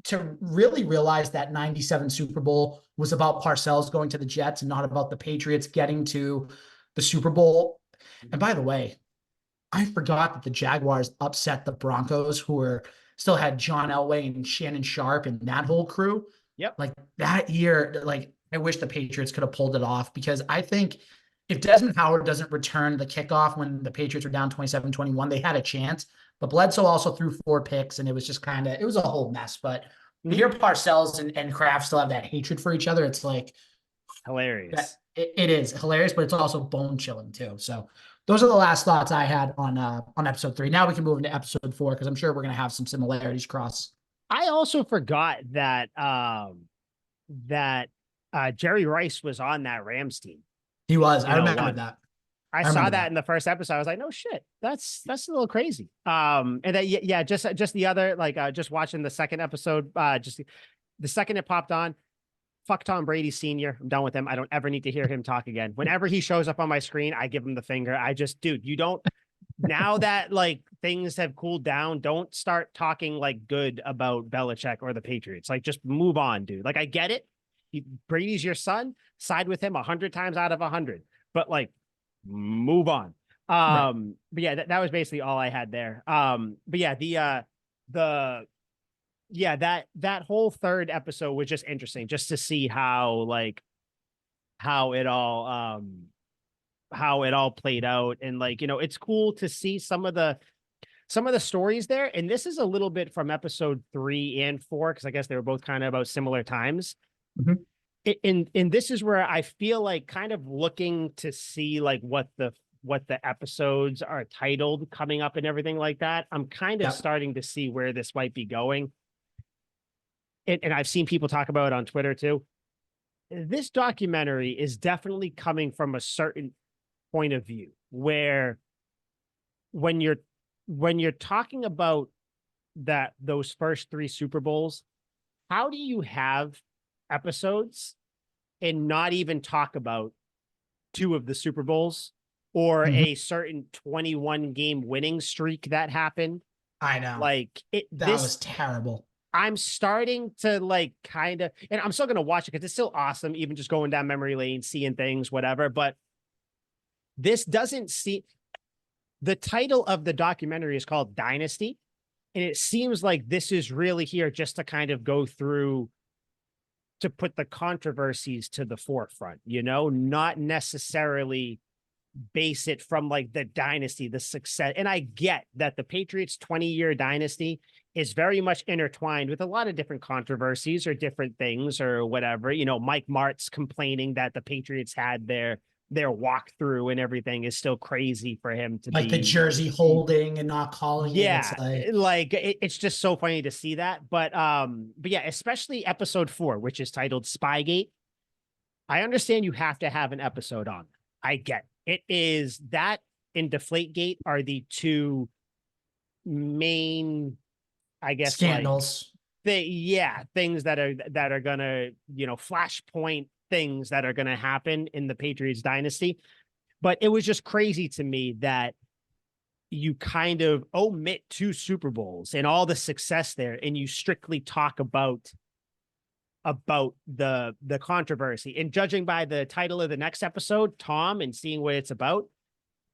to really realize that 97 Super Bowl was about Parcells going to the Jets and not about the Patriots getting to the Super Bowl. And by the way, I forgot that the Jaguars upset the Broncos, who still had John Elway and Shannon Sharp and that whole crew. Yep. Like, that year, like, I wish the Patriots could have pulled it off, because I think if Desmond Howard doesn't return the kickoff when the Patriots were down 27-21, they had a chance. But Bledsoe also threw 4 picks, and it was just it was a whole mess. But to hear Parcells and Kraft still have that hatred for each other, it's like hilarious. It is hilarious, but it's also bone chilling too. So those are the last thoughts I had on episode 3. Now we can move into episode 4, because I'm sure we're going to have some similarities cross. I also forgot that Jerry Rice was on that Rams team. He was. I remember that. I saw that in the first episode. I was like, no shit, that's a little crazy. And that, just the other, like, just watching the second episode, just the second it popped on, fuck Tom Brady Sr. I'm done with him. I don't ever need to hear him talk again. Whenever he shows up on my screen, I give him the finger. Dude, you don't, now that, like, things have cooled down, don't start talking like good about Belichick or the Patriots. Like, just move on, dude. Like, I get it. Brady's your son, side with him 100 times out of 100, but, like, move on. Right. But yeah, that was basically all I had there. But yeah, that whole third episode was just interesting, just to see how it all played out. And, like, you know, it's cool to see some of the stories there. And this is a little bit from episode 3 and 4, because I guess they were both kind of about similar times. And this is where I feel like kind of looking to see, like, what the episodes are titled coming up and everything like that. I'm kind of starting to see where this might be going. And I've seen people talk about it on Twitter too. This documentary is definitely coming from a certain point of view, where when you're talking about those first 3 Super Bowls, how do you have episodes and not even talk about 2 of the Super Bowls or a certain 21 game winning streak that happened? I know. Like, that was terrible. I'm starting to, like, kind of, and I'm still going to watch it because it's still awesome, even just going down memory lane, seeing things, whatever. But this doesn't see, the title of the documentary is called Dynasty. And it seems like this is really here just to kind of go through, to put the controversies to the forefront, you know, not necessarily base it from like the dynasty, the success. And I get that the Patriots 20-year dynasty is very much intertwined with a lot of different controversies or different things or whatever. You know, Mike Martz complaining that the Patriots had their walkthrough and everything is still crazy for him to like be the jersey holding and not calling yeah, it. It's like it's just so funny to see that. But yeah, especially episode 4, which is titled Spygate. I understand you have to have an episode on. I get it. It is that and Deflategate are the two main, I guess, scandals. Things that are gonna, flashpoint things that are gonna happen in the Patriots dynasty. But it was just crazy to me that you kind of omit 2 Super Bowls and all the success there, and you strictly talk about the controversy. And judging by the title of the next episode, Tom, and seeing what it's about,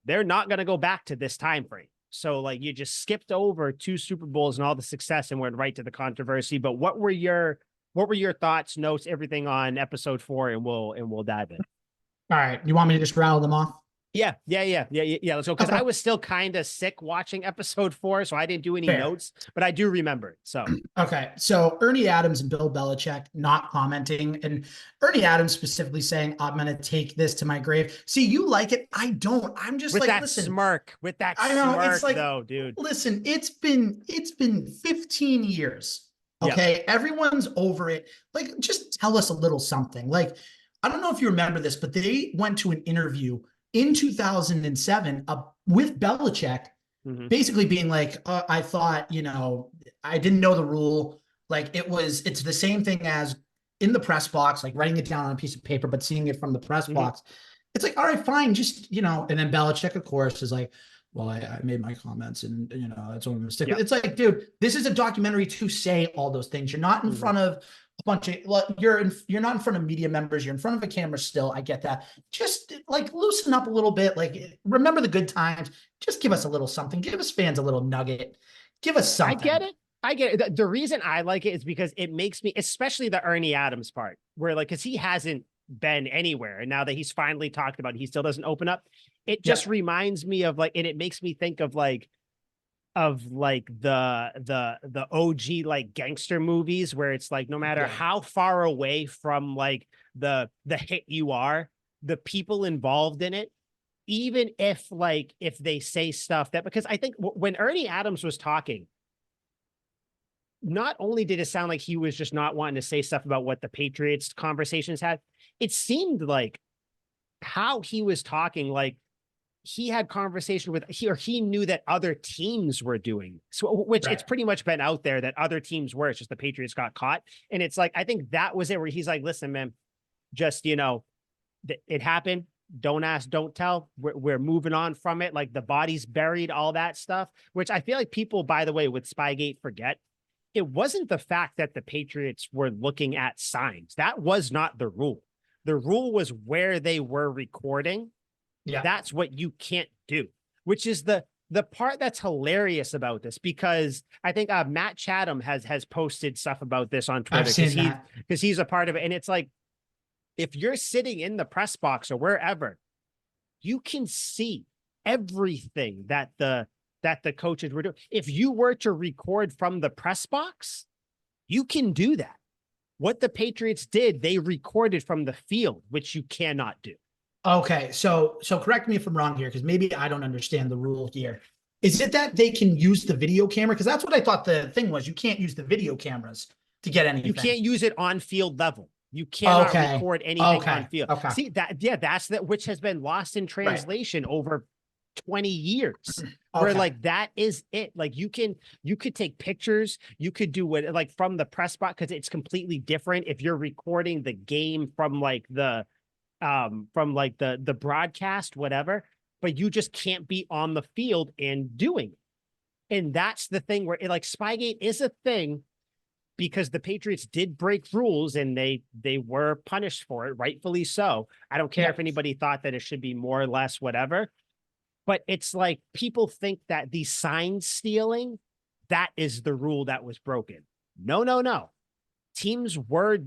they're not going to go back to this time frame. So like you just skipped over 2 Super Bowls and all the success and went right to the controversy. But what were your thoughts, notes, everything on episode 4, and we'll dive in. All right, you want me to just rattle them off? Yeah. Let's go. Because Okay. I was still kind of sick watching episode 4, so I didn't do any Fair. notes, but I do remember it. So okay, so Ernie Adams and Bill Belichick not commenting, and Ernie Adams specifically saying, "I'm going to take this to my grave." See, you like it, I don't. I'm just with like, that listen, smirk, with that I know smirk, it's like, though, dude. Listen, it's been 15 years. Okay, yep. Everyone's over it. Like, just tell us a little something. Like, I don't know if you remember this, but they went to an interview in 2007 with Belichick, basically being like, I thought, I didn't know the rule. Like it's the same thing as in the press box, like writing it down on a piece of paper, but seeing it from the press box. It's like, all right, fine. Just, and then Belichick, of course, is like, well, I made my comments and, that's what I'm going to stick with. It's like, dude, this is a documentary to say all those things. You're not in front of a bunch of, you're not in front of media members. You're in front of a camera still. I get that. Just like loosen up a little bit. Like, remember the good times. Just give us a little something. Give us fans a little nugget. Give us something. I get it. The reason I like it is because it makes me, especially the Ernie Adams part, where like, because he hasn't been anywhere, and now that he's finally talked about it, he still doesn't open up. It just reminds me of like, and it makes me think of like the OG like gangster movies, where it's like no matter how far away from like the hit you are, the people involved in it, even if they say stuff that, because I think when Ernie Adams was talking, not only did it sound like he was just not wanting to say stuff about what the Patriots conversations had, it seemed like how he was talking, like he had conversation with he knew that other teams were doing, so which it's pretty much been out there that other teams were. It's just the Patriots got caught. And it's like, I think that was it, where he's like, listen, man, just, it happened. Don't ask, don't tell. We're moving on from it. Like the body's buried, all that stuff, which I feel like people, by the way, with Spygate forget. It wasn't the fact that the Patriots were looking at signs. That was not the rule. The rule was where they were recording. Yeah, that's what you can't do, which is the part that's hilarious about this, because I think Matt Chatham has posted stuff about this on Twitter, because he's a part of it. And it's like, if you're sitting in the press box or wherever, you can see everything that the coaches were doing. If you were to record from the press box, you can do that. What the Patriots did, they recorded from the field, which you cannot do. Okay, so correct me if I'm wrong here, because maybe I don't understand the rule here. Is it that they can use the video camera? Because that's what I thought the thing was. You can't use the video cameras to get anything. You can't use it on field level. You cannot record anything on field. Okay. See that's which has been lost in translation over 20 years. Where like that is it. Like you could take pictures, you could do what, like from the press box, because it's completely different if you're recording the game from like the broadcast, whatever, but you just can't be on the field and doing it. And that's the thing where like Spygate is a thing, because the Patriots did break rules and they were punished for it, rightfully so. I don't care if anybody thought that it should be more or less, whatever. But it's like people think that the sign stealing, that is the rule that was broken. No. Teams were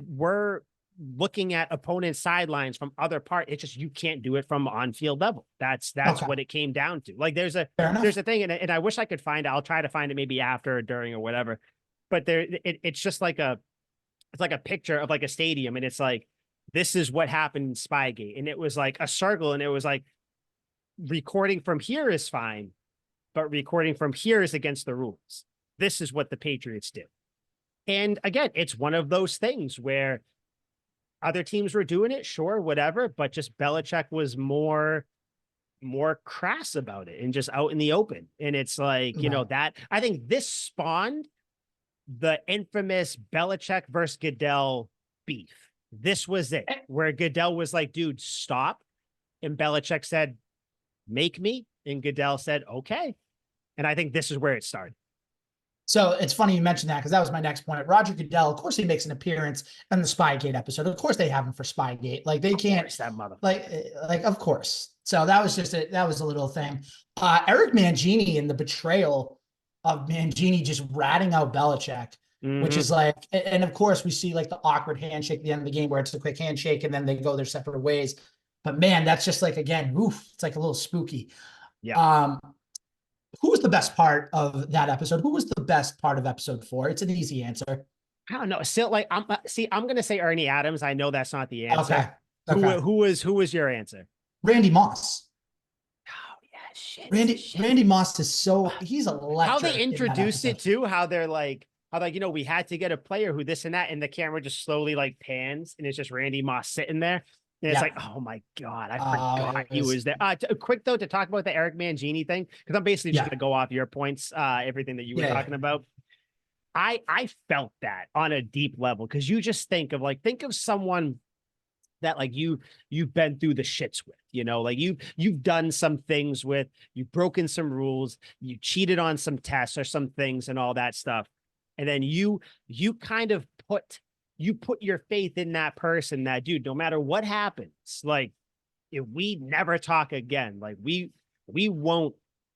looking at opponents' sidelines from other part. It's just you can't do it from on-field level. That's Okay. what it came down to. Like there's a Fair enough. thing, and I wish I could find it. I'll try to find it maybe after or during or whatever. But it's just like a picture of like a stadium, and it's like, this is what happened in Spygate, and it was like a circle, and it was like, recording from here is fine, but recording from here is against the rules. This is what the Patriots do. And again, it's one of those things where other teams were doing it, sure, whatever, but just Belichick was more crass about it and just out in the open. And it's like, you know, that I think this spawned the infamous Belichick versus Goodell beef. This was it, where Goodell was like, dude, stop. And Belichick said, make me. And Goodell said, okay. And I think this is where it started. So it's funny you mentioned that, because that was my next point. Roger Goodell, of course, he makes an appearance in the Spygate episode. Of course, they have him for Spygate. Like they can't, that motherfucker. like of course. So that was just that was a little thing. Eric Mangini and the betrayal of Mangini just ratting out Belichick, which is like, and of course we see like the awkward handshake at the end of the game where it's a quick handshake and then they go their separate ways. But man, that's just like, again, oof, it's like a little spooky. Yeah. Who was the best part of that episode? Who was the best part of episode 4? It's an easy answer. I don't know. Still, like, I'm going to say Ernie Adams. I know that's not the answer. Okay. Who was your answer? Randy Moss. Oh yeah, shit. Randy Moss is he's electric. How they introduced it too, how they're like, you know, we had to get a player who this and that, and the camera just slowly like pans, and it's just Randy Moss sitting there. And it's like, oh my God, I forgot he was there. Quick though, to talk about the Eric Mangini thing, because I'm basically just going to go off your points, everything that you were talking about. I felt that on a deep level, because you just think of someone that like you've been through the shits with, you know, like you've done some things with, you've broken some rules, you cheated on some tests or some things and all that stuff. And then you kind of put your faith in that person, that dude, no matter what happens, like if we never talk again, like we won't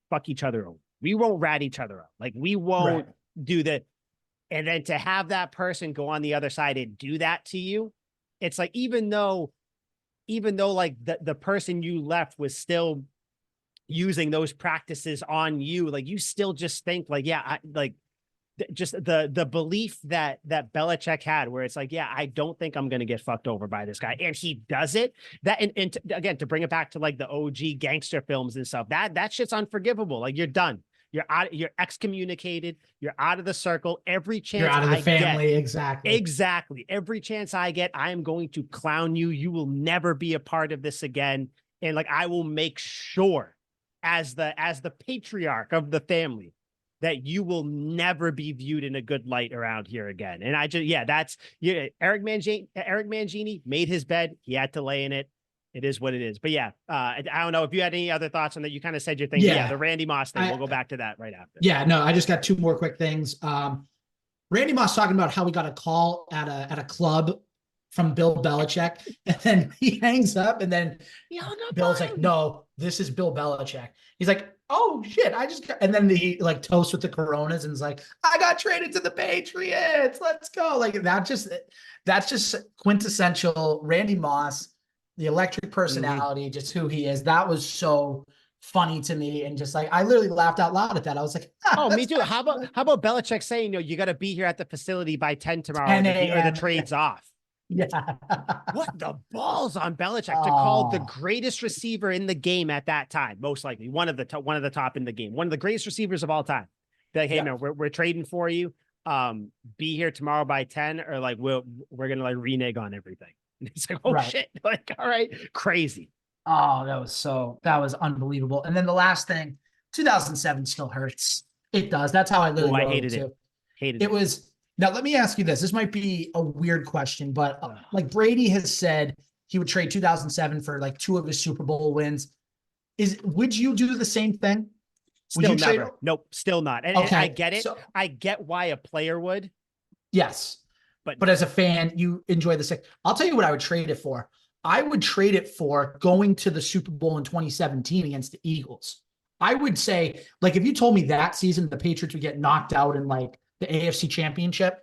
fuck each other over. We won't rat each other out. Like we won't do that. And then to have that person go on the other side and do that to you, it's like, even though like the person you left was still using those practices on you, like you still just think like, just the belief that Belichick had, where it's like, I don't think I'm going to get fucked over by this guy. And he does it. That, and again, to bring it back to like the OG gangster films and stuff, that shit's unforgivable. Like you're done. You're out. You're excommunicated. You're out of the circle. Every chance you're out of the family. Exactly. Every chance I get, I am going to clown you. You will never be a part of this again. And like, I will make sure as the patriarch of the family that you will never be viewed in a good light around here again. And I just, Eric Mangini made his bed. He had to lay in it. It is what it is. But I don't know if you had any other thoughts on that. You kind of said your thing. The Randy Moss thing. We'll go back to that right after. No, I just got 2 more quick things. Randy Moss talking about how we got a call at a club from Bill Belichick, and then he hangs up, and then Bill's like, no, this is Bill Belichick. He's like, oh shit, and then he like toasts with the Coronas and is like, I got traded to the Patriots. Let's go. Like that's just quintessential Randy Moss, the electric personality, just who he is. That was so funny to me. And just like, I literally laughed out loud at that. I was like, me too. How about Belichick saying, you got to be here at the facility by 10 tomorrow, or the trade's off. Yeah. What the balls on Belichick to call the greatest receiver in the game at that time, most likely one of the top in the game, one of the greatest receivers of all time. Like, hey man, we're trading for you. Be here tomorrow by 10, or like we're gonna like renege on everything. And it's like, shit, like, all right, crazy. Oh, that was unbelievable. And then the last thing, 2007 still hurts. It does. That's how I literally hated it. Hated it. Now, let me ask you this. This might be a weird question, but like Brady has said he would trade 2007 for like 2 of his Super Bowl wins. Would you do the same thing? Still never. Nope, still not. And I get it. I get why a player would. Yes. But as a fan, you enjoy the same. I'll tell you what I would trade it for. I would trade it for going to the Super Bowl in 2017 against the Eagles. I would say, like, if you told me that season the Patriots would get knocked out in like the AFC Championship,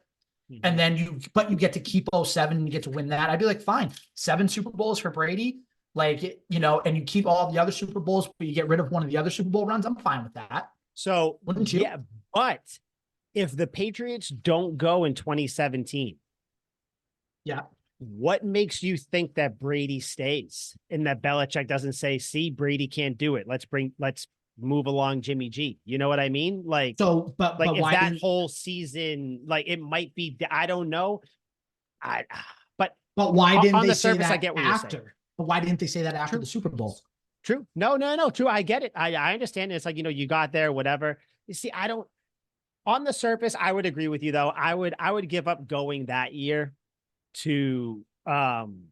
And then you get to keep 07 and you get to win that. I'd be like, fine, 7 Super Bowls for Brady. Like, you know, and you keep all the other Super Bowls, but you get rid of one of the other Super Bowl runs. I'm fine with that. So, wouldn't you? Yeah, but if the Patriots don't go in 2017, yeah, what makes you think that Brady stays and that Belichick doesn't say, see, Brady can't do it. Let's move along Jimmy G. You know what I mean? Like, so, but if why that whole season, like it might be, I don't know. But why didn't on they the say surface, that I get what you're saying. But why didn't they say that after True. the Super Bowl? True. No. True. I get it. I understand. It's like, you know, you got there, whatever. You see, on the surface, I would agree with you though. I would give up going that year to even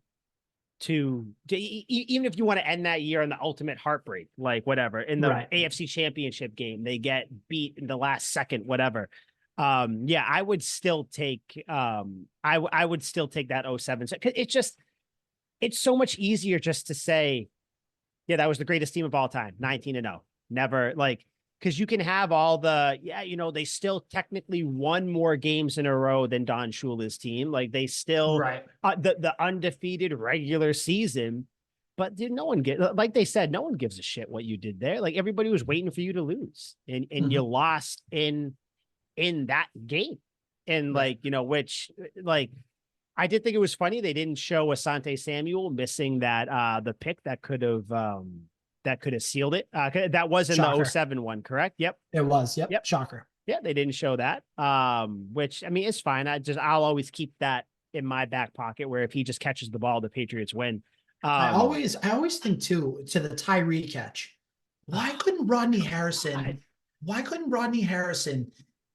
if you want to end that year in the ultimate heartbreak, like whatever, in the AFC Championship game, they get beat in the last second, whatever. Yeah, I would still take I would still take that 07. So it's so much easier just to say, yeah, that was the greatest team of all time, 19-0. Never like, because you can have all the, you know, they still technically won more games in a row than Don Shula's team. Like they still the undefeated regular season, but dude, no one like they said, no one gives a shit what you did there. Like everybody was waiting for you to lose, and you lost in that game, and like, you know, which like I did think it was funny they didn't show Asante Samuel missing that the pick that could have sealed it. That was in the 07 one, correct? Yep. It was. Yep. Shocker. Yeah, they didn't show that. Which I mean, it's fine. I'll always keep that in my back pocket where if he just catches the ball, the Patriots win. I always think too, to the Tyree catch. Why couldn't Rodney Harrison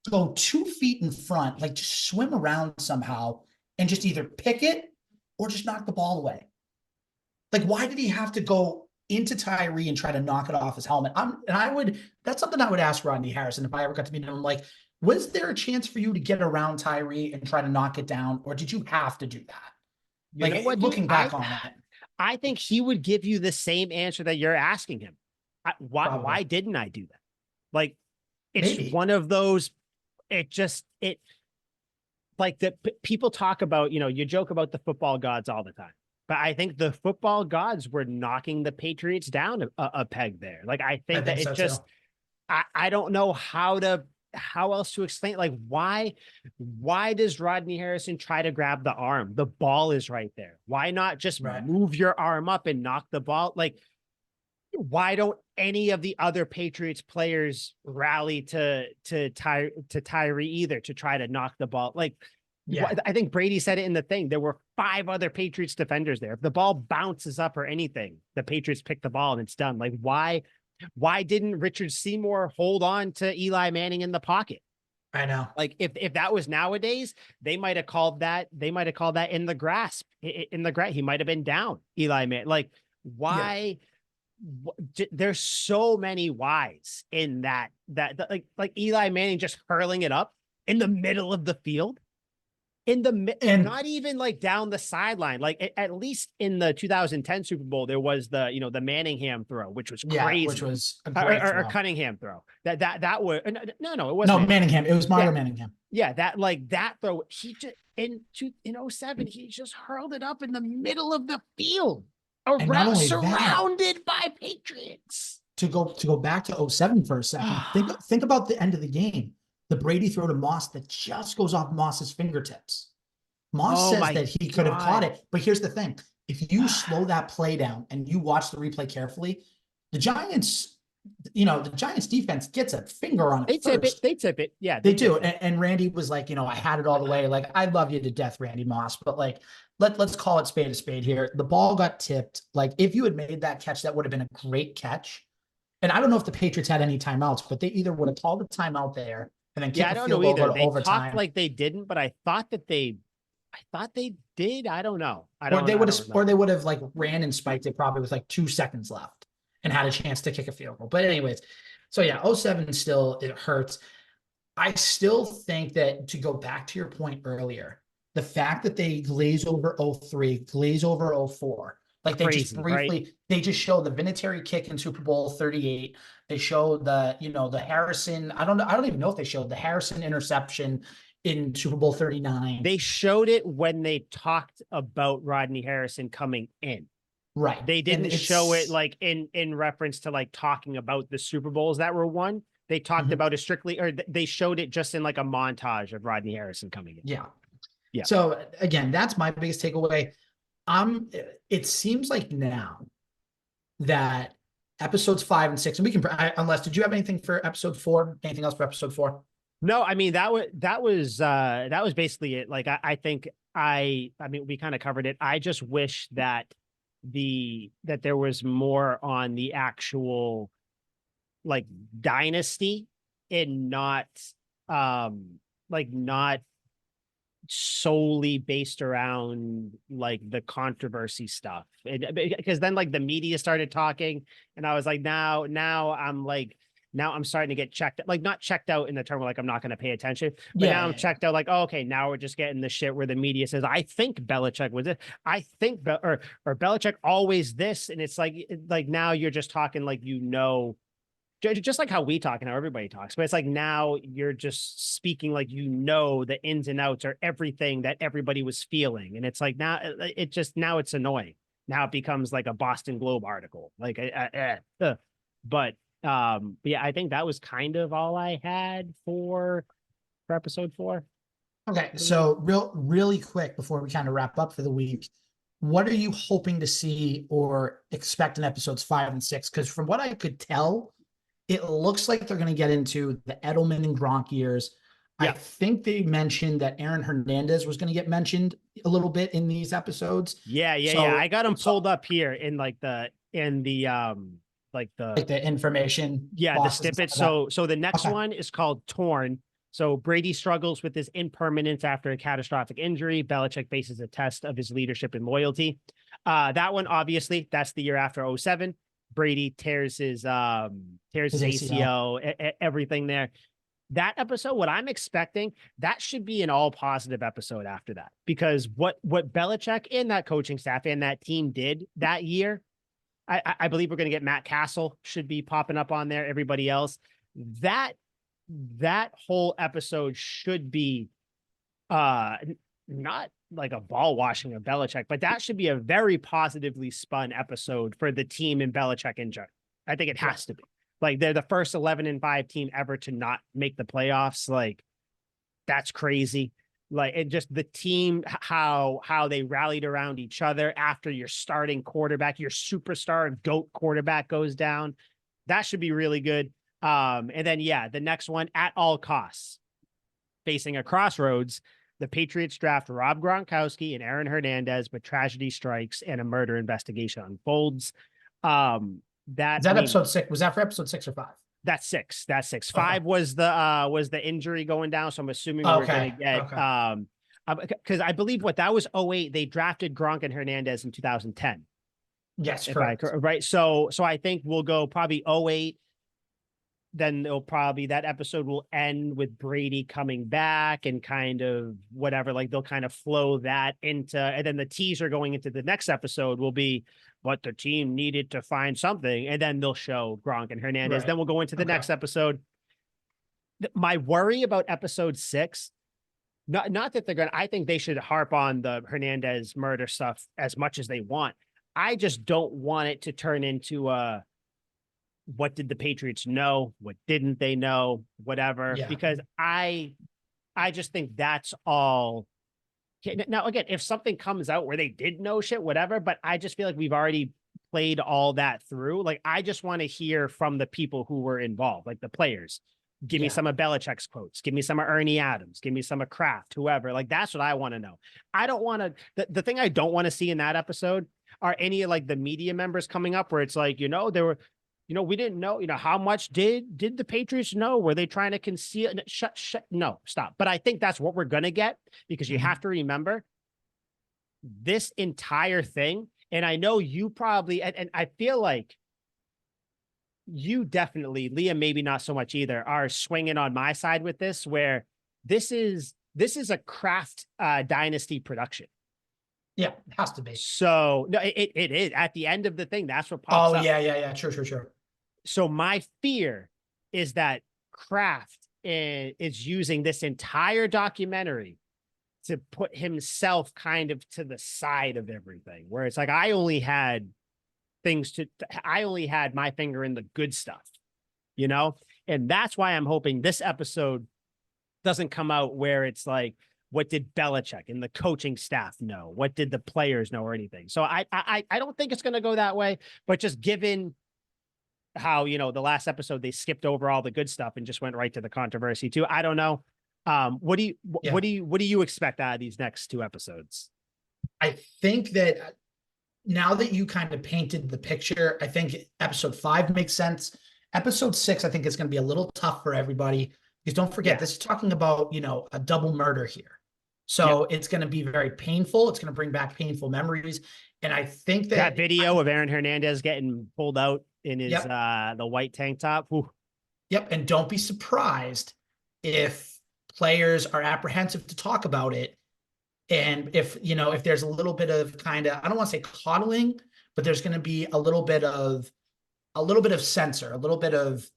go 2 feet in front, like just swim around somehow and just either pick it or just knock the ball away? Like, why did he have to go into Tyree and try to knock it off his helmet? That's something I would ask Rodney Harrison if I ever got to meet him. Like, was there a chance for you to get around Tyree and try to knock it down, or did you have to do that? Like, looking back on it, I think he would give you the same answer that you're asking him. Why didn't I do that? Like, it's one of those. Like people talk about, you know, you joke about the football gods all the time. But I think the football gods were knocking the Patriots down a peg there. Like, I think that it just, I don't know how else to explain. Like, why does Rodney Harrison try to grab the arm? The ball is right there. Why not just move your arm up and knock the ball? Like, why don't any of the other Patriots players rally to Tyree either to try to knock the ball? Like, I think Brady said it in the thing. There were 5 other Patriots defenders there. If the ball bounces up or anything, the Patriots pick the ball and it's done. Like, why didn't Richard Seymour hold on to Eli Manning in the pocket? I know. Like, if that was nowadays, they might have called that in the grasp. In the grasp, he might have been down, Eli Manning. Like, why? Yeah. There's so many whys in that like Eli Manning just hurling it up in the middle of the field. And not even like down the sideline. Like at least in the 2010 Super Bowl, there was the, you know, the Manningham throw, which was crazy, which was a great or Cunningham throw. That was no, it wasn't. No, Manningham. It was Mario Manningham. Yeah, that throw. He just in 07, he just hurled it up in the middle of the field, surrounded by Patriots. To go back to 07 for a second. think about the end of the game. The Brady throw to Moss that just goes off Moss's fingertips. Moss says that he could have caught it. But here's the thing. If you slow that play down and you watch the replay carefully, the Giants defense gets a finger on it. They tip it. Yeah, they do. And Randy was like, you know, I had it all the way. Like, I love you to death, Randy Moss. But like, let's call it spade a spade here. The ball got tipped. Like, if you had made that catch, that would have been a great catch. And I don't know if the Patriots had any timeouts, but they either would have called the timeout there and then kicked the field goal to overtime. Talked like they didn't, but I thought they did. I don't know. Or they would have like ran and spiked it probably with like 2 seconds left and had a chance to kick a field goal. But anyways, so yeah, 07 still, it hurts. I still think that, to go back to your point earlier, the fact that they glaze over 03, glaze over 04, like they just briefly, they just show the Vinatieri kick in Super Bowl 38. They show the Harrison. I don't even know if they showed the Harrison interception in Super Bowl 39. They showed it when they talked about Rodney Harrison coming in. Right. They didn't show it like in reference to like talking about the Super Bowls that were won. They talked about it strictly, or they showed it just in like a montage of Rodney Harrison coming in. Yeah. Yeah. So again, that's my biggest takeaway. It seems like now that episodes 5 and 6, and we can, unless, did you have anything for episode 4? Anything else for episode 4? No, I mean, that was basically it. Like, I think I mean, we kind of covered it. I just wish that that there was more on the actual like dynasty and not not solely based around like the controversy stuff. Because then like the media started talking and I was like, now I'm starting to get checked, like not checked out in the term of like I'm not going to pay attention, but now I'm checked out like, oh, okay, now we're just getting the shit where the media says, I think Belichick was it. I think or Belichick always this. And it's like now you're just talking like, just like how we talk and how everybody talks, but it's like now you're just speaking like the ins and outs or everything that everybody was feeling. And it's like now it's annoying. Now it becomes like a Boston Globe article. Like, but yeah, I think that was kind of all I had for episode 4. Okay, so really quick before we kind of wrap up for the week, what are you hoping to see or expect in episodes 5 and 6? Because from what I could tell, it looks like they're going to get into the Edelman and Gronk years. Yeah. I think they mentioned that Aaron Hernandez was going to get mentioned a little bit in these episodes. Yeah. I got them pulled up here in the information. Yeah, the snippet. So the next one is called Torn. So Brady struggles with his impermanence after a catastrophic injury. Belichick faces a test of his leadership and loyalty. That one, obviously, that's the year after 2007. Brady tears his ACL, everything there. That episode, what I'm expecting, that should be an all positive episode after that, because what Belichick and that coaching staff and that team did that year, I believe we're going to get Matt Castle should be popping up on there. Everybody else, that whole episode should be not like a ball washing of Belichick, but that should be a very positively spun episode for the team and Belichick in general. I think it has to be. Like, they're the first 11-5 team ever to not make the playoffs. Like, that's crazy. Like, it just the team, how they rallied around each other after your starting quarterback, your superstar GOAT quarterback goes down. That should be really good. And then, the next one, At All Costs, facing a crossroads. The Patriots draft Rob Gronkowski and Aaron Hernandez, but tragedy strikes and a murder investigation unfolds. Episode 6? Was that for episode 6 or 5? That's 6. That's 6. 5 was the injury going down. So I'm assuming we're going to get because I believe that was 2008. They drafted Gronk and Hernandez in 2010. Yes, correct. Right. So I think we'll go probably 2008. Then that episode will end with Brady coming back and kind of whatever, like they'll kind of flow that into, and then the teaser going into the next episode will be what the team needed to find something. And then they'll show Gronk and Hernandez. Right. Then we'll go into the next episode. My worry about episode 6, not that I think they should harp on the Hernandez murder stuff as much as they want. I just don't want it to turn into what did the Patriots know? What didn't they know? Whatever. Yeah. Because I just think that's all. Now, again, if something comes out where they did know shit, whatever, but I just feel like we've already played all that through. Like, I just want to hear from the people who were involved, like the players. Give me some of Belichick's quotes. Give me some of Ernie Adams. Give me some of Kraft, whoever. Like, that's what I want to know. I don't want to, the thing I don't want to see in that episode are any of like the media members coming up where it's like, there were, we didn't know, how much did the Patriots know? Were they trying to conceal? No, stop. But I think that's what we're going to get, because you have to remember this entire thing. And I know you probably, and I feel like you definitely, Liam, maybe not so much either, are swinging on my side with this, where this is a Kraft Dynasty production. Yeah, it has to be. So no, it is at the end of the thing. That's what pops up. Yeah. Sure. So my fear is that Kraft is using this entire documentary to put himself kind of to the side of everything, where it's like, I only had my finger in the good stuff, you know? And that's why I'm hoping this episode doesn't come out where it's like, what did Belichick and the coaching staff know? What did the players know or anything? So I don't think it's going to go that way, but just given how, the last episode, they skipped over all the good stuff and just went right to the controversy too. I don't know. What do you expect out of these next 2 episodes? I think that now that you kind of painted the picture, I think episode 5 makes sense. Episode 6, I think is going to be a little tough for everybody, because don't forget, this is talking about, a double murder here. So it's going to be very painful. It's going to bring back painful memories. And I think that video of Aaron Hernandez getting pulled out in his the white tank top. Whew. Yep. And don't be surprised if players are apprehensive to talk about it. And if there's a little bit of kind of, I don't want to say coddling, but there's going to be a little bit of censor, a little bit of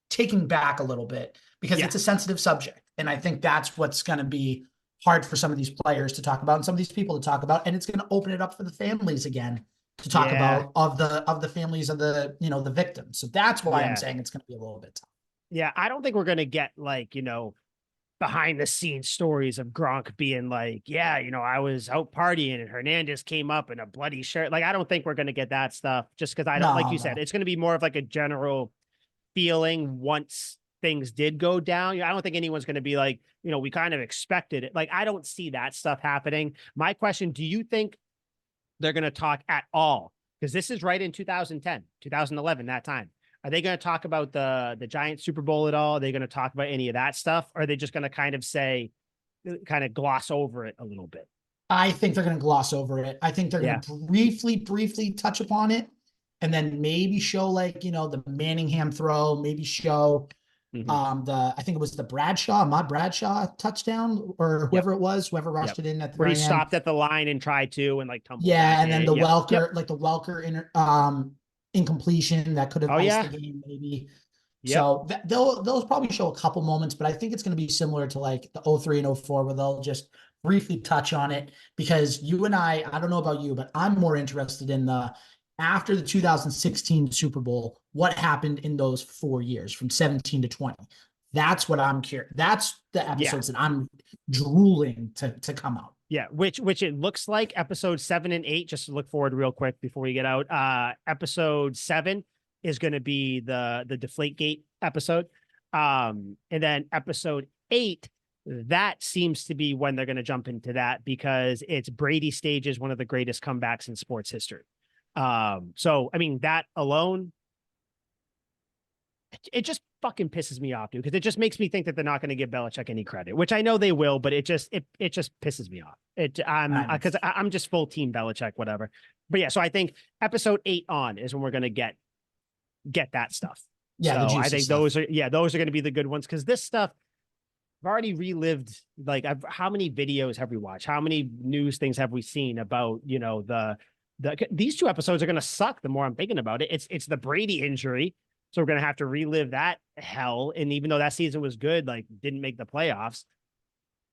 taking back a little bit, because it's a sensitive subject. And I think that's what's going to be hard for some of these players to talk about and some of these people to talk about. And it's going to open it up for the families again to talk about of the families of the, the victims. So that's why I'm saying it's going to be a little bit tough. Yeah. I don't think we're going to get behind the scenes stories of Gronk being like, I was out partying and Hernandez came up in a bloody shirt. Like, I don't think we're going to get that stuff, just because I don't, like you said, it's going to be more of like a general feeling once things did go down. I don't think anyone's going to be like, we kind of expected it. Like, I don't see that stuff happening. My question, do you think they're going to talk at all? Because this is right in 2010, 2011, that time. Are they going to talk about the Giants Super Bowl at all? Are they going to talk about any of that stuff? Or are they just going to kind of gloss over it a little bit? I think they're going to gloss over it. I think they're going to briefly touch upon it, and then maybe show the Manningham throw, maybe show I think it was the Ahmad Bradshaw touchdown, or whoever it was, whoever rushed it in at the where he very stopped end. at the line and tried to, and tumbled. And then the Welker incompletion that could have iced the game, maybe. So they'll probably show a couple moments, but I think it's going to be similar to like the 03 and 04, where they'll just briefly touch on it, because you and I don't know about you, but I'm more interested in after the 2016 Super Bowl, what happened in those 4 years from 17 to 20. That's what I'm curious. That's the episodes that I'm drooling to come out. Yeah, which it looks like episode 7 and 8, just to look forward real quick before we get out. Episode 7 is going to be the Deflategate episode. And then episode 8, that seems to be when they're going to jump into that, because it's Brady stages one of the greatest comebacks in sports history. So, I mean, that alone, it just fucking pisses me off, dude, because it just makes me think that they're not going to give Belichick any credit, which I know they will, but it just pisses me off. Because I'm just full team Belichick, whatever. But yeah, so I think episode 8 on is when we're going to get that stuff. Yeah, so I think those are going to be the good ones, because this stuff, I've already relived. Like, how many videos have we watched? How many news things have we seen about, these 2 episodes are going to suck the more I'm thinking about it. It's the Brady injury. So we're going to have to relive that hell. And even though that season was good, didn't make the playoffs,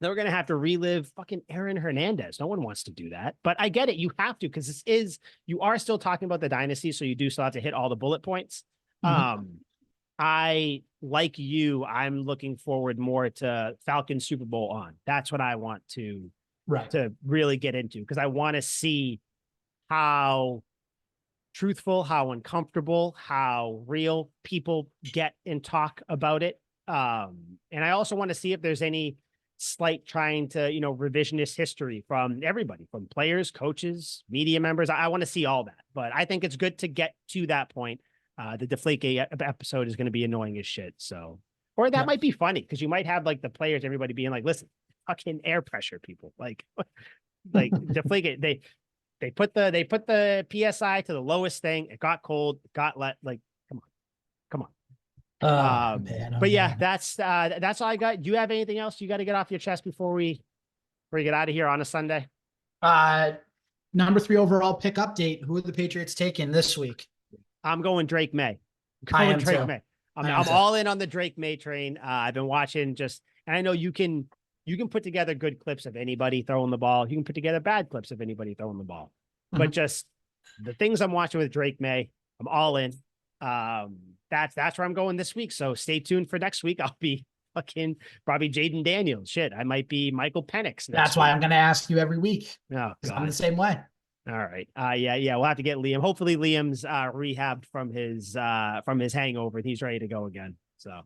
then we're going to have to relive fucking Aaron Hernandez. No one wants to do that, but I get it. You have to, because you are still talking about the dynasty. So you do still have to hit all the bullet points. I, like you, I'm looking forward more to Falcon Super Bowl on. That's what I want to really get into, because I want to see how truthful, how uncomfortable, how real people get and talk about it. And I also want to see if there's any slight trying to, revisionist history from everybody, from players, coaches, media members. I want to see all that, but I think it's good to get to that point. The Deflategate episode is going to be annoying as shit. So, or that might be funny, because you might have the players, everybody being like, listen, fucking air pressure, people, like Deflategate. They put the PSI to the lowest thing. It got cold. It got come on. But yeah, that's all I got. Do you have anything else you got to get off your chest before we get out of here on a Sunday? Number 3 overall pick update. Who are the Patriots taking this week? I'm going Drake May. I am too. I'm all in on the Drake May train. I've been watching and I know you can put together good clips of anybody throwing the ball. You can put together bad clips of anybody throwing the ball. But just the things I'm watching with Drake May, I'm all in. That's where I'm going this week. So stay tuned for next week. I'll be fucking probably Jaden Daniels. Shit, I might be Michael Penix. That's why I'm going to ask you every week. Oh, God. I'm the same way. All right. Yeah. We'll have to get Liam. Hopefully Liam's rehabbed from his hangover. He's ready to go again. So,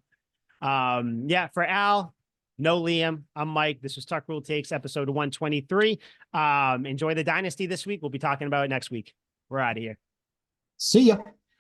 yeah, for Al, no Liam. I'm Mike. This was Tuck Rule Takes episode 123. Enjoy the Dynasty this week. We'll be talking about it next week. We're out of here. See ya.